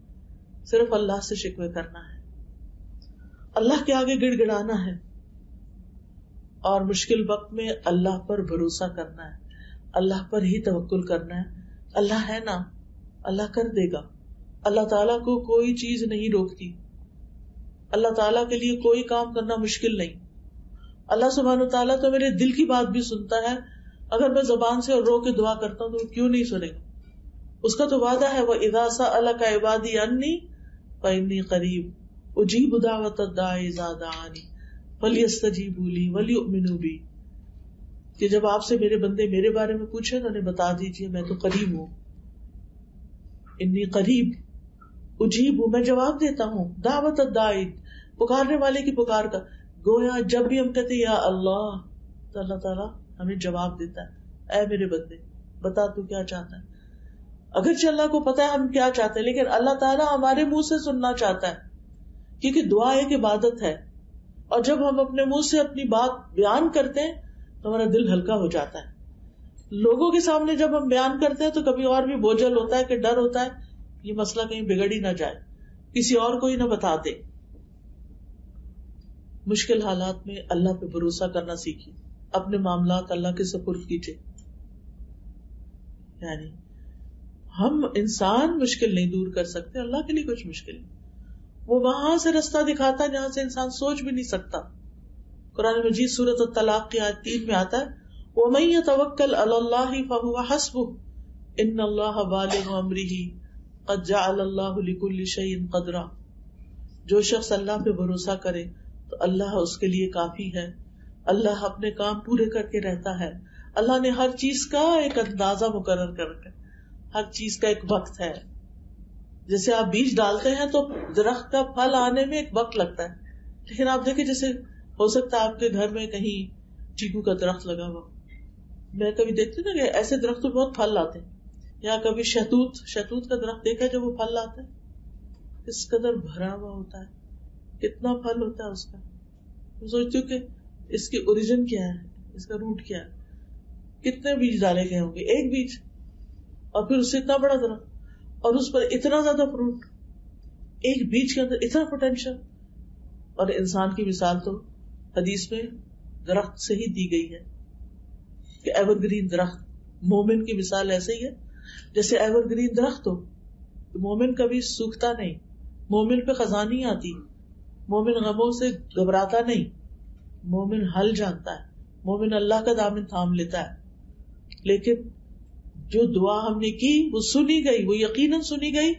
صرف اللہ سے شکوے کرنا ہے، اللہ کے آگے گڑ گڑانا ہے، اور مشکل وقت میں اللہ پر بھروسہ کرنا ہے، اللہ پر ہی توکل کرنا ہے. اللہ ہے نا، اللہ کر دے گا. اللہ تعالیٰ کو کوئی چیز نہیں روکتی. اللہ تعالیٰ کے لیے کوئی کام کرنا مشکل نہیں. اللہ سبحانہ و تعالیٰ تو میرے دل کی بات بھی سنتا ہے. اگر میں زبان سے اور رو کے دعا کرتا ہوں تو کیوں نہیں سنے گا؟ اس کا تو وعدہ ہے وَإِذَا سَأَلَكَ عِبَادِي عَنِّي فَإِنِّي قَرِيبٌ أُجِيبُ دَعْوَةَ الدَّاعِ إِذَا دَعَانِ فَلْيَسْتَجِيبُوا لِي وَلْيُؤْمِنُوا بِي. کہ جب آپ سے میرے بندے میرے بارے میں پوچھیں تو انہیں بتا دیجیے میں تو قریب ہوں. انی قریب، اجیب ہوں، میں جواب دیتا ہوں. دعوت الداعی، پکارنے والے کی پکار کا. گویا جب بھی ہم کہتے یا اللہ تو اللہ تعالیٰ ہمیں جواب دیتا ہے اے میرے بندے بتا تو کیا چاہتا ہے. اگرچہ اللہ کو پتا ہے ہم کیا چاہتے ہیں، لیکن اللہ تعالیٰ ہمارے منہ سے سننا چاہتا ہے کیونکہ دعا ایک عبادت ہے. اور جب ہم اپنے منہ سے اپنی بات بیان کرتے ہیں تو ہمارا دل ہلکا ہو جاتا ہے. لوگوں کے سامنے جب ہم بیان کرتے ہیں تو کبھی اور بھی بوجھل ہوتا ہے کہ ڈر ہوتا ہے یہ مسئلہ کہیں بگڑ ہی نہ جائے، کسی اور کو ہی نہ بتا دے. مشکل حالات میں اللہ پہ بھروسہ کرنا سیکھیے، اپنے معاملات اللہ کے سپرد کیجیے. یعنی ہم انسان مشکل نہیں دور کر سکتے، اللہ کے لیے کچھ مشکل نہیں. وہ وہاں سے رستہ دکھاتا ہے جہاں سے انسان سوچ بھی نہیں سکتا. قرآن مجید سورۃ الطلاق کی آیت 3 میں آتا ہے وَمَن يَتَوَكَّلْ عَلَى اللَّهِ فَهُوَ حَسْبُهُ إِنَّ اللَّهَ بَالِغُ أَمْرِهِ قَدْ جَعَلَ اللَّهُ لِكُلِّ شَيْءٍ قَدْرًا. جو شخص اللہ پہ بھروسہ کرے تو اللہ اس کے لیے کافی ہے. اللہ اپنے کام پورے کر کے رہتا ہے. اللہ نے ہر چیز کا ایک اندازہ مقرر کر رکھا ہے، ہر چیز کا ایک وقت ہے. جیسے آپ بیج ڈالتے ہیں تو درخت کا پھل آنے میں ایک وقت لگتا ہے، لیکن آپ دیکھیں جیسے ہو سکتا ہے آپ کے گھر میں کہیں چیکو کا درخت لگا ہوا. میں کبھی دیکھتی نا کہ ایسے درخت تو بہت پھل لاتے ہیں. یا کبھی شہتوت کا درخت دیکھا جب وہ پھل لاتا ہے کس قدر بھرا ہوا ہوتا ہے, کتنا پھل ہوتا ہے اس کا. میں سوچتی ہوں کہ اس کی اوریجن کیا ہے, اس کا روٹ کیا ہے, کتنے بیج ڈالے گئے ہوں گے, ایک بیج, اور پھر اس سے اتنا بڑا درخت, اور اس پر اتنا زیادہ فروٹ, ایک بیج کے اندر اتنا پوٹینشیل. اور انسان کی مثال تو حدیث میں درخت سے ہی دی گئی ہے کہ ایور گرین درخت. مومن کی مثال ایسے ہی ہے جیسے ایور گرین درخت ہو. مومن کبھی سوکھتا نہیں, مومن پہ خزاں نہیں آتی, مومن غموں سے گھبراتا نہیں, مومن حل جانتا ہے, مومن اللہ کا دامن تھام لیتا ہے. لیکن جو دعا ہم نے کی وہ سنی گئی, وہ یقیناً سنی گئی,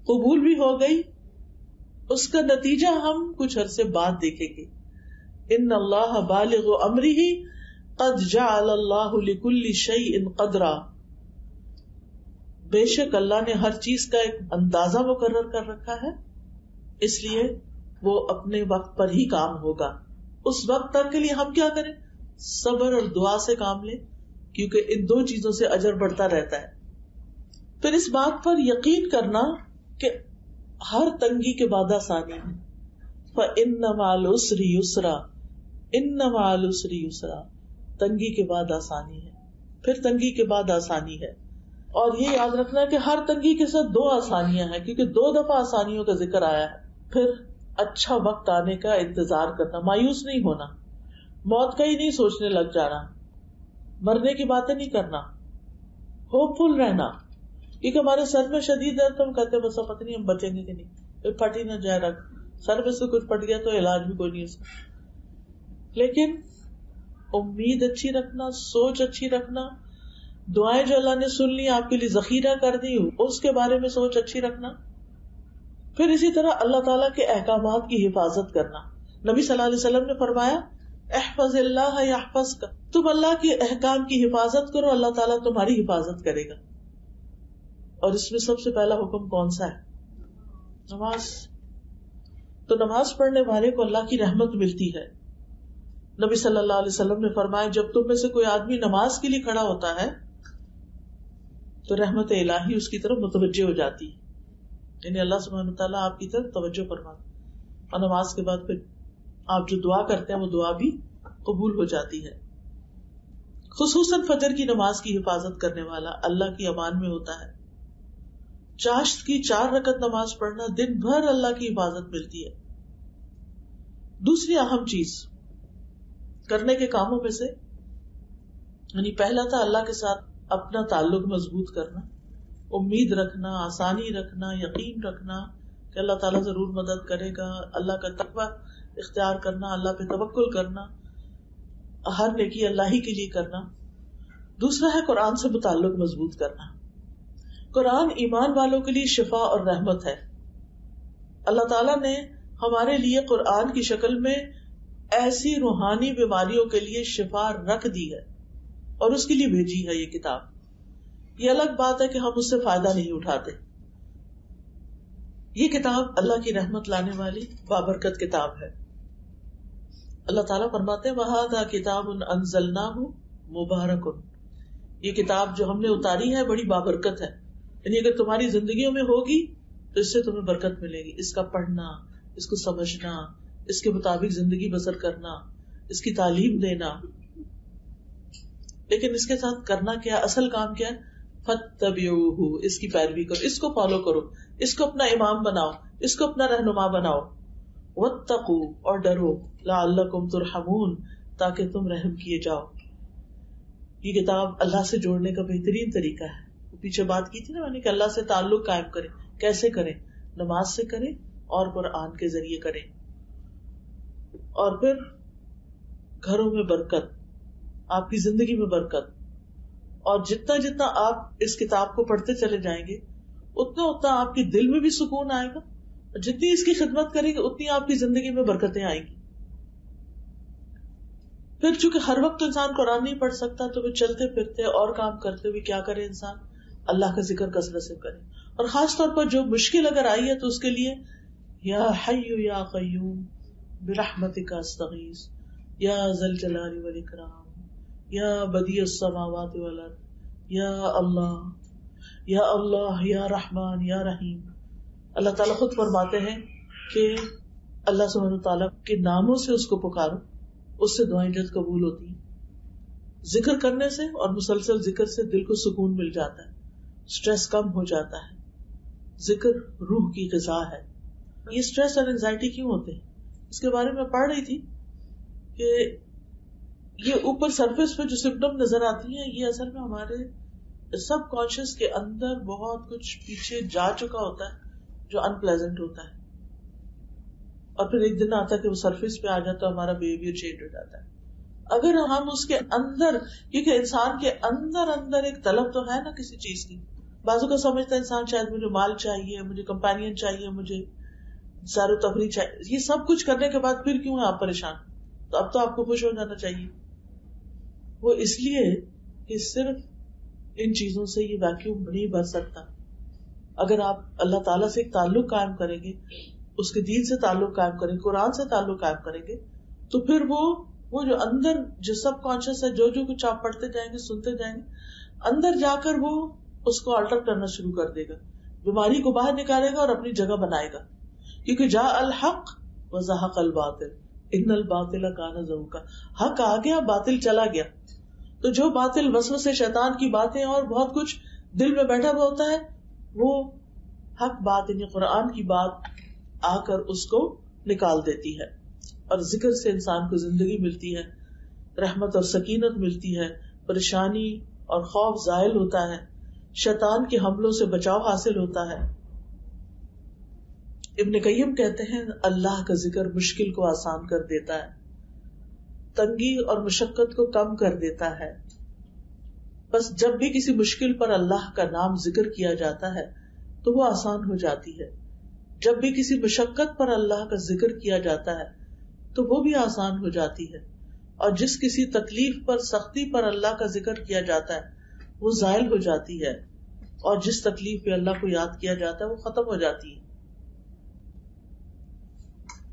قبول بھی ہو گئی. اس کا نتیجہ ہم کچھ عرصے بعد دیکھیں گے. ان اللہ بالغ امرہ قد جعل اللہ لکل شیء قدرا. بے شک اللہ نے ہر چیز کا ایک اندازہ مقرر کر رکھا ہے, اس لیے وہ اپنے وقت پر ہی کام ہوگا. اس وقت تک کے لیے ہم کیا کریں؟ صبر اور دعا سے کام لیں, کیونکہ ان دو چیزوں سے اجر بڑھتا رہتا ہے. پھر اس بات پر یقین کرنا کہ ہر تنگی کے بعد آسانی ہے. فَإِنَّ مَعَ الْعُسْرِ يُسْرًا, إِنَّ مَعَ الْعُسْرِ يُسْرًا. تنگی کے بعد آسانی ہے, پھر تنگی کے بعد آسانی ہے. اور یہ یاد رکھنا کہ ہر تنگی کے ساتھ دو آسانیاں ہیں, کیونکہ 2 دفعہ آسانیوں کا ذکر آیا ہے. پھر اچھا وقت آنے کا انتظار کرنا, مایوس نہیں ہونا, موت کا ہی نہیں سوچنے لگ جانا, مرنے کی باتیں نہیں کرنا, ہوپ فل رہنا. کیونکہ ہمارے سر میں شدید درد تو ہم کہتے ہیں بس پتہ نہیں ہم بچیں گے کہ نہیں, پھر پھٹ ہی نہ جائے رکھ, سر میں سے کچھ پھٹ گیا تو علاج بھی کوئی نہیں اس کا. لیکن امید اچھی رکھنا, سوچ اچھی رکھنا, دعائیں جو اللہ نے سن لی آپ کے لیے ذخیرہ کر دی, اس کے بارے میں سوچ اچھی رکھنا. پھر اسی طرح اللہ تعالیٰ کے احکامات کی حفاظت کرنا. نبی صلی اللہ علیہ وسلم نے فرمایا احفظ اللہ یحفظک, تم اللہ کے احکام کی حفاظت کرو, اللہ تعالیٰ تمہاری حفاظت کرے گا. اور اس میں سب سے پہلا حکم کون سا ہے؟ نماز. تو نماز پڑھنے والے کو اللہ کی رحمت ملتی ہے. نبی صلی اللہ علیہ وسلم نے فرمایا جب تم میں سے کوئی آدمی نماز کے لیے کھڑا ہوتا ہے تو رحمت الہی اس کی طرف متوجہ ہو جاتی ہے, یعنی اللہ سبحانہ تعالیٰ آپ کی طرف توجہ فرماتا, اور نماز کے بعد پھر آپ جو دعا کرتے ہیں وہ دعا بھی قبول ہو جاتی ہے. خصوصاً فجر کی نماز کی حفاظت کرنے والا اللہ کی امان میں ہوتا ہے. چاشت کی 4 رکعت نماز پڑھنا دن بھر اللہ کی حفاظت ملتی ہے. دوسری اہم چیز کرنے کے کاموں میں سے, یعنی پہلا تھا اللہ کے ساتھ اپنا تعلق مضبوط کرنا, امید رکھنا, آسانی رکھنا, یقین رکھنا کہ اللہ تعالیٰ ضرور مدد کرے گا, اللہ کا تقوی اختیار کرنا, اللہ پہ توکل کرنا, ہر نیکی اللہ ہی کے لیے کرنا. دوسرا ہے قرآن سے متعلق مضبوط کرنا. قرآن ایمان والوں کے لیے شفا اور رحمت ہے. اللہ تعالیٰ نے ہمارے لیے قرآن کی شکل میں ایسی روحانی بیماریوں کے لیے شفا رکھ دی ہے اور اس کے لیے بھیجی ہے یہ کتاب. یہ الگ بات ہے کہ ہم اس سے فائدہ نہیں اٹھاتے. یہ کتاب اللہ کی رحمت لانے والی بابرکت کتاب ہے. اللہ تعالیٰ فرماتے ہیں وَهَذَا كِتَابٌ أَنزَلْنَاهُ مُبَارَكٌ, یہ کتاب جو ہم نے اتاری ہے بڑی بابرکت ہے. یعنی اگر تمہاری زندگیوں میں ہوگی تو اس سے تمہیں برکت ملے گی. اس کا پڑھنا, اس کو سمجھنا, اس کے مطابق زندگی بسر کرنا, اس کی تعلیم دینا. لیکن اس کے ساتھ کرنا کیا, اصل کام کیا ہے؟ فَاتَّبِعُوهُ, اس کی پیروی کرو, اس کو فالو کرو, اس کو اپنا امام بناؤ, اس کو اپنا رہنما بناؤ. وَاتَّقُوا, اور ڈرو, لَعَلَّكُمْ تُرْحَمُونَ, تاکہ تم رحم کیے جاؤ. یہ کتاب اللہ سے جوڑنے کا بہترین طریقہ ہے. پیچھے بات کی تھی نا میں نے کہ اللہ سے تعلق قائم کریں. کیسے کریں؟ نماز سے کریں اور قرآن کے ذریعے کریں. اور پھر گھروں میں برکت, آپ کی زندگی میں برکت, اور جتنا جتنا آپ اس کتاب کو پڑھتے چلے جائیں گے اتنا اتنا آپ کے دل میں بھی سکون آئے گا, اور جتنی اس کی خدمت کریں گے اتنی آپ کی زندگی میں برکتیں آئیں گی. پھر چونکہ ہر وقت انسان قرآن نہیں پڑھ سکتا تو پھر چلتے پھرتے اور کام کرتے ہوئے کیا کرے انسان؟ اللہ کا ذکر کثرت سے کرے. اور خاص طور پر جو مشکل اگر آئی ہے تو اس کے لیے یا حی یا قیوم, برحمتک استغیث یا ذا الجلال والاکرام یا بدیع السماوات والارض یا اللہ یا رحمان یا رحیم. اللہ تعالیٰ خود فرماتے ہیں کہ اللہ سبحانہ وتعالیٰ کے ناموں سے اس کو پکارو، اس سے دعائیں جلد قبول ہوتی ہیں. ذکر کرنے سے اور مسلسل ذکر سے دل کو سکون مل جاتا ہے، سٹریس کم ہو جاتا ہے. ذکر روح کی غذا ہے. یہ سٹریس اور انزائٹی کیوں ہوتے ہیں اس کے بارے میں پڑھ رہی تھی کہ یہ اوپر سرفیس پہ جو سمپٹم نظر آتی ہیں یہ اصل میں ہمارے سب کانشیس کے اندر بہت کچھ پیچھے جا چکا ہوتا ہے جو ان پلیزنٹ ہوتا ہے، اور پھر ایک دن آتا ہے کہ وہ سرفیس پہ آ جاتا ہے، ہمارا بہیویئر چینج ہو جاتا ہے. اگر ہم اس کے اندر، کیونکہ انسان کے اندر ایک طلب تو ہے نا کسی چیز کی. بازو کا سمجھتا ہے انسان شاید مجھے مال چاہیے، مجھے کمپینین چاہیے، مجھے سیر و تفریح چاہیے. یہ سب کچھ کرنے کے بعد پھر کیوں ہے آپ پریشان؟ تو اب تو آپ کو خوش ہو جانا چاہیے. وہ اس لیے کہ صرف ان چیزوں سے یہ ویکیوم نہیں بھر سکتا. اگر آپ اللہ تعالیٰ سے ایک تعلق قائم کریں گے، اس کے دین سے تعلق قائم کریں گے، قرآن سے تعلق قائم کریں گے، تو پھر وہ جو اندر جو سب کانشیس ہے، جو کچھ آپ پڑھتے جائیں گے، سنتے جائیں گے، اندر جا کر وہ اس کو آلٹر کرنا شروع کر دے گا، بیماری کو باہر نکالے گا اور اپنی جگہ بنائے گا. کیونکہ جاء الحق وزہق الباطل ان الباطل کان زہوقا. حق آ گیا، باطل چلا گیا. تو جو باطل وسوسے شیطان کی باتیں اور بہت کچھ دل میں بیٹھا ہوا ہوتا ہے، وہ حق بات یعنی قرآن کی بات آ کر اس کو نکال دیتی ہے. اور ذکر سے انسان کو زندگی ملتی ہے، رحمت اور سکینت ملتی ہے، پریشانی اور خوف زائل ہوتا ہے، شیطان کے حملوں سے بچاؤ حاصل ہوتا ہے. ابن قیم کہتے ہیں اللہ کا ذکر مشکل کو آسان کر دیتا ہے، تنگی اور مشقت کو کم کر دیتا ہے. بس جب بھی کسی مشکل پر اللہ کا نام ذکر کیا جاتا ہے تو وہ آسان ہو جاتی ہے. جب بھی کسی مشقت پر اللہ کا ذکر کیا جاتا ہے تو وہ بھی آسان ہو جاتی ہے. اور جس کسی تکلیف پر، سختی پر اللہ کا ذکر کیا جاتا ہے وہ زائل ہو جاتی ہے، اور جس تکلیف پہ اللہ کو یاد کیا جاتا ہے وہ ختم ہو جاتی ہے.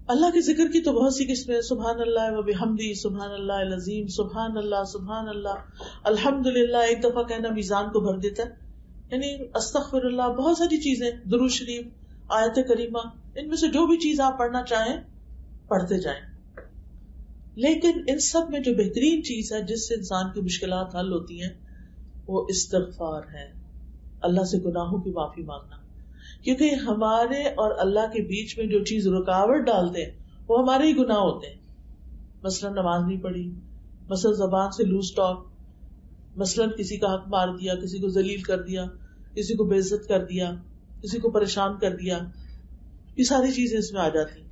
اللہ کے ذکر کی تو بہت سی قسمیں، سبحان اللہ و بحمدہ، سبحان اللہ العظیم، سبحان اللہ، الحمدللہ ایک دفعہ کہنا میزان کو بھر دیتا ہے. یعنی استغفر اللہ، بہت ساری چیزیں، درود شریف، آیت کریمہ، ان میں سے جو بھی چیز آپ پڑھنا چاہیں پڑھتے جائیں. لیکن ان سب میں جو بہترین چیز ہے جس سے انسان کی مشکلات حل ہوتی ہیں وہ استغفار ہے، اللہ سے گناہوں کی معافی مانگنا. کیونکہ ہمارے اور اللہ کے بیچ میں جو چیز رکاوٹ ڈالتے ہیں وہ ہمارے ہی گناہ ہوتے ہیں. مثلا نماز نہیں پڑھی، مثلا زبان سے لوز ٹاک، مثلا کسی کا حق مار دیا، کسی کو ذلیل کر دیا، کسی کو بے عزت کر دیا، کسی کو پریشان کر دیا، یہ ساری چیزیں اس میں آ جاتی ہیں.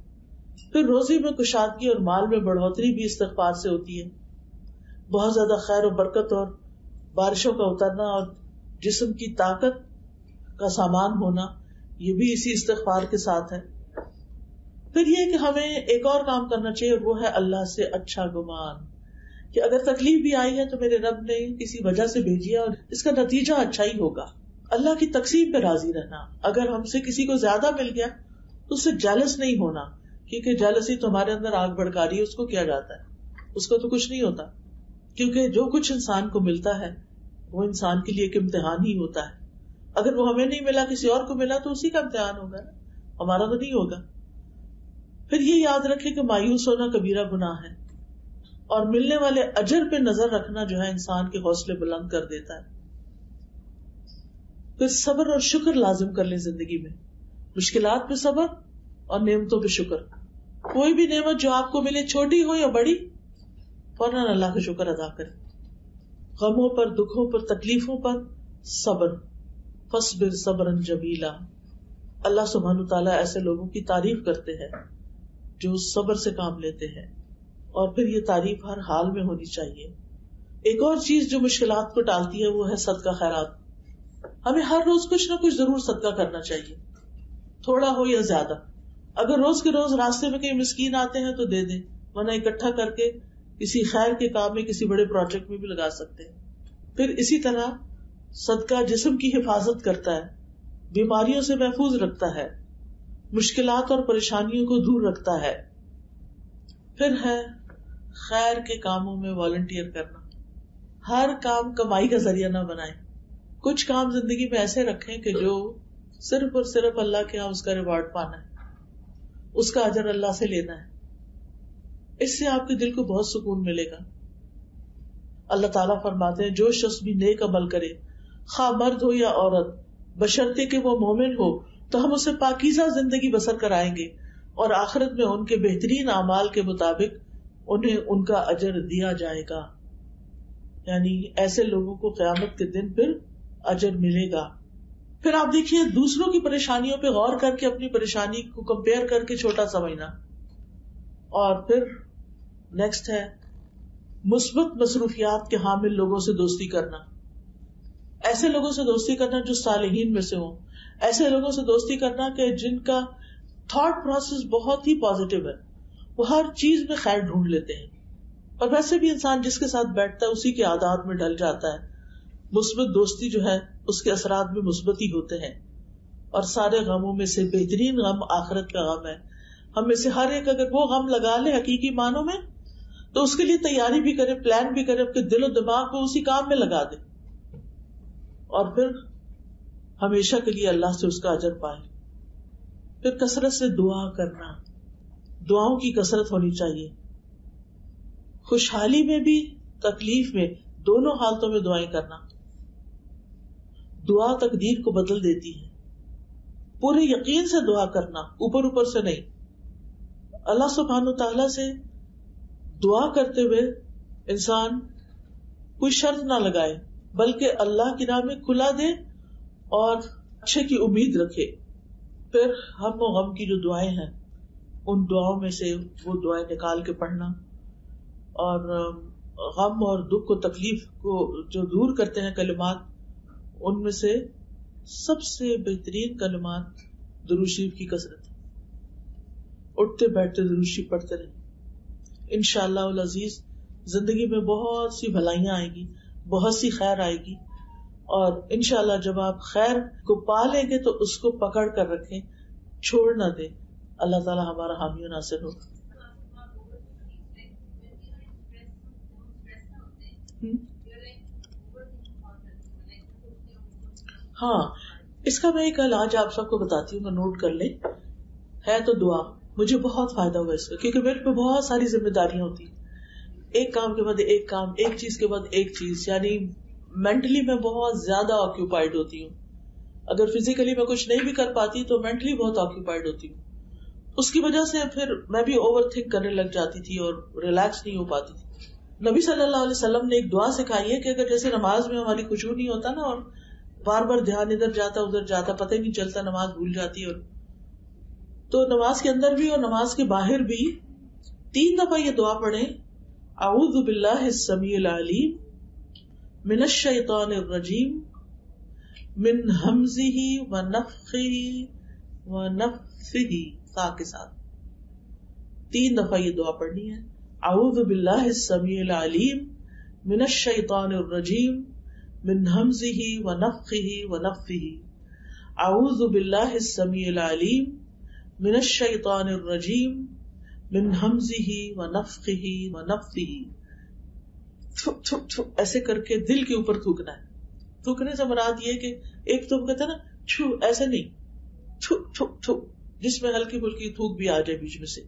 پھر روزی میں کشادگی اور مال میں بڑھوتری بھی استغفار سے ہوتی ہے. بہت زیادہ خیر و برکت اور بارشوں کا اترنا اور جسم کی طاقت کا سامان ہونا، یہ بھی اسی استغفار کے ساتھ ہے. پھر یہ کہ ہمیں ایک اور کام کرنا چاہیے اور وہ ہے اللہ سے اچھا گمان، کہ اگر تکلیف بھی آئی ہے تو میرے رب نے کسی وجہ سے بھیجی ہے اور اس کا نتیجہ اچھا ہی ہوگا. اللہ کی تقسیم پہ راضی رہنا. اگر ہم سے کسی کو زیادہ مل گیا تو اس سے جیلس نہیں ہونا، کیونکہ جیلسی تو ہمارے اندر آگ بھڑکا رہی ہے. اس کو کیا جاتا ہے، اس کو تو کچھ نہیں ہوتا. کیونکہ جو کچھ انسان کو ملتا ہے وہ انسان کے لیے ایک امتحان ہی ہوتا ہے. اگر وہ ہمیں نہیں ملا، کسی اور کو ملا تو اسی کا امتحان ہوگا، ہمارا تو نہیں ہوگا. پھر یہ یاد رکھے کہ مایوس ہونا کبیرہ گناہ ہے، اور ملنے والے اجر پہ نظر رکھنا جو ہے انسان کے حوصلے بلند کر دیتا ہے. پھر صبر اور شکر لازم کر لیں زندگی میں، مشکلات پہ صبر اور نعمتوں پہ شکر. کوئی بھی نعمت جو آپ کو ملے، چھوٹی ہو یا بڑی، فوراً اللہ کا شکر ادا کریں. غموں پر، دکھوں پر، تکلیفوں پر صبر. فاصبر صبرا جمیلا. اللہ سبحانہ تعالیٰ ایسے لوگوں کی تعریف کرتے ہیں جو صبر سے کام لیتے ہیں، اور پھر یہ تعریف ہر حال میں ہونی چاہیے. ایک اور چیز جو مشکلات کو ٹالتی ہے وہ ہے صدقہ خیرات. ہمیں ہر روز کچھ نہ کچھ ضرور صدقہ کرنا چاہیے، تھوڑا ہو یا زیادہ. اگر روز کے روز راستے میں کہیں مسکین آتے ہیں تو دے دیں، ورنہ اکٹھا کر کے کسی خیر کے کام میں، کسی بڑے پروجیکٹ میں بھی لگا سکتے ہیں. پھر اسی طرح صدقہ جسم کی حفاظت کرتا ہے، بیماریوں سے محفوظ رکھتا ہے، مشکلات اور پریشانیوں کو دور رکھتا ہے. پھر ہے خیر کے کاموں میں والنٹیئر کرنا. ہر کام کمائی کا ذریعہ نہ بنائیں. کچھ کام زندگی میں ایسے رکھیں کہ جو صرف اور صرف اللہ کے یہاں اس کا ریوارڈ پانا ہے, اس کا اجر اللہ سے لینا ہے. اس سے آپ کے دل کو بہت سکون ملے گا. اللہ تعالیٰ فرماتے ہیں جو شخص بھی نیک عمل کرے, خواہ مرد ہو یا عورت, بشرطے کہ وہ مومن ہو, تو ہم اسے پاکیزہ زندگی بسر کرائیں گے اور آخرت میں ان کے بہترین اعمال کے مطابق انہیں ان کا اجر دیا جائے گا. یعنی ایسے لوگوں کو قیامت کے دن پھر اجر ملے گا. پھر آپ دیکھیے دوسروں کی پریشانیوں پہ غور کر کے اپنی پریشانی کو کمپیئر کر کے چھوٹا سمجھنا. اور پھر نیکسٹ ہے مثبت مصروفیات کے حامل لوگوں سے دوستی کرنا. ایسے لوگوں سے دوستی کرنا جو صالحین میں سے ہوں, ایسے لوگوں سے دوستی کرنا کہ جن کا تھاٹ پروسیس بہت ہی پازیٹیو ہے, وہ ہر چیز میں خیر ڈھونڈ لیتے ہیں. اور ویسے بھی انسان جس کے ساتھ بیٹھتا ہے اسی کے عادات میں ڈل جاتا ہے. مثبت دوستی جو ہے اس کے اثرات بھی مثبت ہی ہوتے ہیں. اور سارے غموں میں سے بہترین غم آخرت کا غم ہے. ہم میں سے ہر ایک اگر وہ غم لگا لے حقیقی معنوں میں تو اس کے لیے تیاری بھی کرے, پلان بھی کرے, اپنے دل و دماغ کو اسی کام میں لگا دے اور پھر ہمیشہ کے لیے اللہ سے اس کا اجر پائے. پھر کثرت سے دعا کرنا, دعاؤں کی کثرت ہونی چاہیے. خوشحالی میں بھی تکلیف میں دونوں حالتوں میں دعائیں کرنا. دعا تقدیر کو بدل دیتی ہے. پورے یقین سے دعا کرنا, اوپر اوپر سے نہیں. اللہ سبحانہ تعالیٰ سے دعا کرتے ہوئے انسان کوئی شرط نہ لگائے بلکہ اللہ کی راہ میں کھلا دے اور اچھے کی امید رکھے. پھر ہم و غم کی جو دعائیں ہیں ان دعاؤں میں سے وہ دعائیں نکال کے پڑھنا, اور غم اور دکھ کو تکلیف کو جو دور کرتے ہیں کلمات, ان میں سے سب سے بہترین کلمات درود شریف کی کثرت. اٹھتے بیٹھتے درود شریف پڑھتے رہیں. انشاءاللہ العزیز زندگی میں بہت سی بھلائیاں آئیں گی, بہت سی خیر آئے گی, اور انشاءاللہ جب آپ خیر کو پا لیں گے تو اس کو پکڑ کر رکھیں, چھوڑ نہ دیں. اللہ تعالیٰ ہمارا حامی و ناصر ہو. ہاں, اس کا میں ایک علاج آپ سب کو بتاتی ہوں, نوٹ کر لیں. ہے تو دعا, مجھے بہت فائدہ ہوا اس کا, کیونکہ میرے پہ بہت ساری ذمہ داریاں ہوتی ہیں, ایک کام کے بعد ایک کام, ایک چیز کے بعد ایک چیز. یعنی مینٹلی میں بہت زیادہ آکیوپائڈ ہوتی ہوں. اگر فزیکلی میں کچھ نہیں بھی کر پاتی تو مینٹلی بہت آکیوپائڈ ہوتی ہوں. اس کی وجہ سے پھر میں بھی اوور تھنک کرنے لگ جاتی تھی اور ریلیکس نہیں ہو پاتی تھی. نبی صلی اللہ علیہ وسلم نے ایک دعا سکھائی ہے کہ اگر جیسے نماز میں ہماری خشوع نہیں ہوتا نا, اور بار بار دھیان ادھر جاتا ادھر جاتا, پتہ ہی نہیں چلتا, نماز بھول جاتی, اور تو نماز کے اندر بھی اور نماز کے باہر بھی 3 دفعہ یہ دعا پڑھیں, اعوذ باللہ السمیع العلیم من الشیطان الرجیم من ہمزہ ونفخہ ونفثہ, تا کے ساتھ 3 دفعہ یہ دعا پڑھنی ہے. اعوذ باللہ السمیع العلیم من الشیطان الرجیم من ہمزہ ونفخہ ونفثہ. اعوذ باللہ السمیع العلیم من الشیطان الرجیم من ہمزہ ونفخہ ونفثہ. ایسے کر کے دل کے اوپر تھوکنا ہے. تھوکنے سے مراد یہ کہ ایک تو کہتے ہیں نا چھو, ایسے نہیں, تھو تھو تھو, جس میں ہلکی پھلکی تھوک بھی آ جائے بیچ میں سے.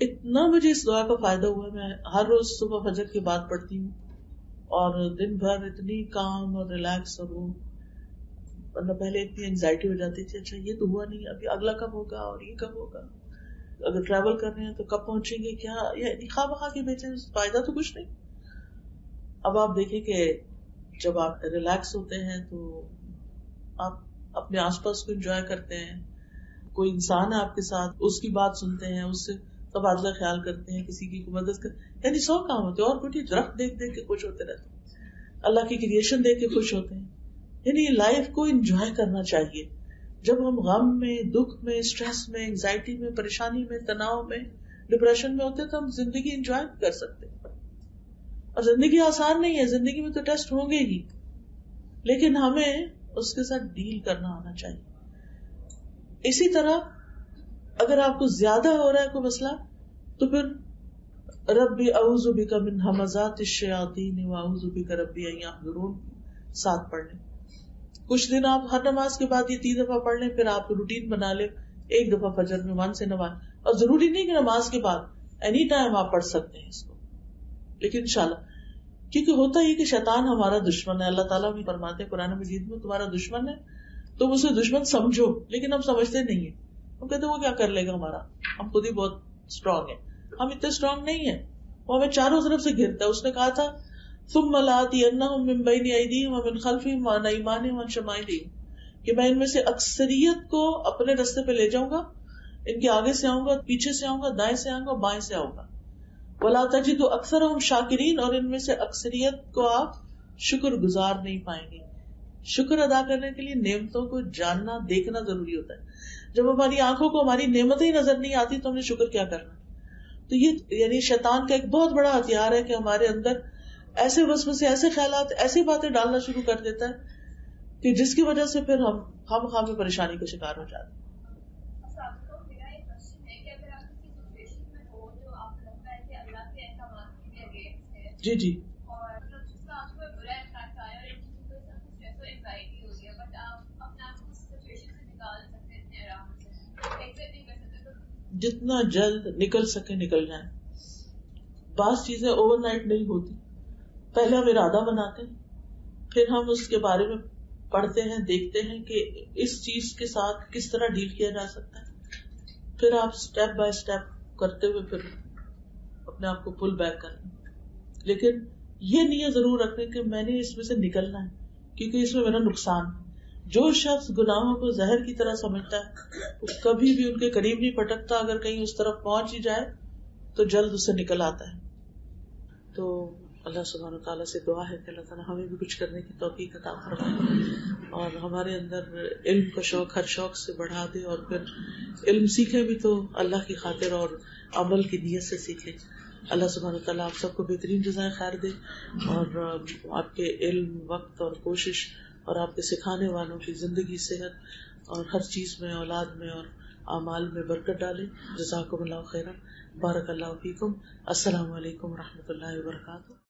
اتنا مجھے اس دعا کا فائدہ ہوا, میں ہر روز صبح فجر کے بعد پڑھتی ہوں, اور دن بھر اتنی کام اور ریلیکس, اور وہ ورنہ پہلے اتنی انگزائٹی ہو جاتی تھی, اچھا یہ تو ہوا نہیں, ابھی اگلا کب ہوگا, اور یہ کب ہوگا, اگر ٹریول کر رہے ہیں تو کب پہنچیں گے, کیا یہ خواہ بخواہ کے بیچے فائدہ تو کچھ نہیں. اب آپ دیکھیں کہ جب آپ ریلیکس ہوتے ہیں تو آپ اپنے آس پاس کو انجوائے کرتے ہیں, کوئی انسان ہے آپ کے ساتھ, اس کی بات سنتے ہیں, اس سے تبادلہ خیال کرتے ہیں, کسی کی مدد کر, یعنی 100 کام ہوتے ہیں. اور کچھ درخت دیکھ دیکھ کے خوش ہوتے رہتے ہیں, اللہ کی کریشن دیکھ کے خوش ہوتے ہیں. یعنی لائف کو انجوائے کرنا چاہیے. جب ہم غم میں, دکھ میں, اسٹریس میں, انگزائٹی میں, پریشانی میں, تناؤ میں, ڈپریشن میں ہوتے ہیں تو ہم زندگی انجوائے کر سکتے ہیں. اور زندگی آسان نہیں ہے, زندگی میں تو ٹیسٹ ہوں گے ہی, لیکن ہمیں اس کے ساتھ ڈیل کرنا آنا چاہیے. اسی طرح اگر آپ کو زیادہ ہو رہا ہے کوئی مسئلہ تو پھر ربی اعوذ بک من ہمزات الشیاطین واعوذ بک ربی ان یحضرون 7 پڑھ لیں. کچھ دن آپ ہر نماز کے بعد یہ 3 دفعہ پڑھ لیں، پھر آپ روٹین بنا لیں 1 دفعہ فجر میں 1 سے نماز. اور ضروری نہیں کہ نماز کے بعد، اینی ٹائم آپ پڑھ سکتے ہیں اس کو. لیکن انشاءاللہ، کیونکہ ہوتا ہی کہ شیطان ہمارا دشمن ہے. اللہ تعالیٰ بھی فرماتے ہیں قرآن مجید میں تمہارا دشمن ہے تم اسے دشمن سمجھو، لیکن ہم سمجھتے نہیں ہیں. ہم کہتے ہیں وہ کیا کر لے گا ہمارا، ہم خود ہی بہت اسٹرانگ ہیں. ہم اتنے اسٹرانگ نہیں ہیں، وہ ہمیں چاروں طرف سے گھرتا ہے. اس نے کہا تھا ثم لآتینہم من بین ایدیہم ومن خلفہم وعن ایمانہم وعن شمائلہم، کہ میں ان میں سے اکثریت کو اپنے راستے پہ لے جاؤں گا، ان کے آگے سے آؤں گا، پیچھے سے آؤں گا، دائیں سے آؤں گا، بائیں سے آؤں گا. ولا تجد اکثرہم شاکرین، اور ان میں سے اکثریت کو آپ شکر گزار نہیں پائیں گے. شکر ادا کرنے کے لیے نعمتوں کو جاننا دیکھنا ضروری ہوتا ہے. جب ہماری آنکھوں کو ہماری نعمتیں ہی نظر نہیں آتی تو ہم نے شکر کیا کرنا. تو یہ یعنی شیطان کا ایک بہت بڑا ہتھیار ہے کہ ہمارے اندر ایسے وسوسے، ایسے خیالات، ایسی باتیں ڈالنا شروع کر دیتا ہے کہ جس کی وجہ سے پھر ہم خواہ پریشانی کا شکار ہو جاتے ہیں. جی جی جتنا جلد نکل سکے نکل جائیں. بعض چیزیں اوور نائٹ نہیں ہوتی. پہلے ہم ارادہ بناتے ہیں، پھر ہم اس کے بارے میں پڑھتے ہیں، دیکھتے ہیں کہ اس چیز کے ساتھ کس طرح ڈیل کیا جا سکتا ہے. پھر آپ سٹیپ بائی سٹیپ کرتے ہوئے پھر اپنے آپ کو پل بیک کریں. لیکن یہ نیت ضرور رکھیں کہ میں نے اس میں سے نکلنا ہے، کیونکہ اس میں میرا نقصان ہے. جو شخص گناہوں کو زہر کی طرح سمجھتا ہے وہ کبھی بھی ان کے قریب نہیں پٹکتا. اگر کہیں اس طرف پہنچ ہی جائے تو جلد اسے نکل آتا ہے. تو اللہ سبحانہ وتعالیٰ سے دعا ہے کہ اللہ تعالیٰ ہمیں بھی کچھ کرنے کی توفیق عطا فرمائے اور ہمارے اندر علم کا شوق ہر شوق سے بڑھا دے، اور پھر علم سیکھیں بھی تو اللہ کی خاطر اور عمل کی نیت سے سیکھیں. اللہ سبحانہ وتعالیٰ آپ سب کو بہترین جزائے خیر دے اور آپ کے علم، وقت اور کوشش اور آپ کے سکھانے والوں کی زندگی، صحت اور ہر چیز میں، اولاد میں اور اعمال میں برکت ڈالے. جزاکم اللہ خیرا. بارک اللہ فیکم. السلام علیکم و رحمۃ اللہ وبرکاتہ.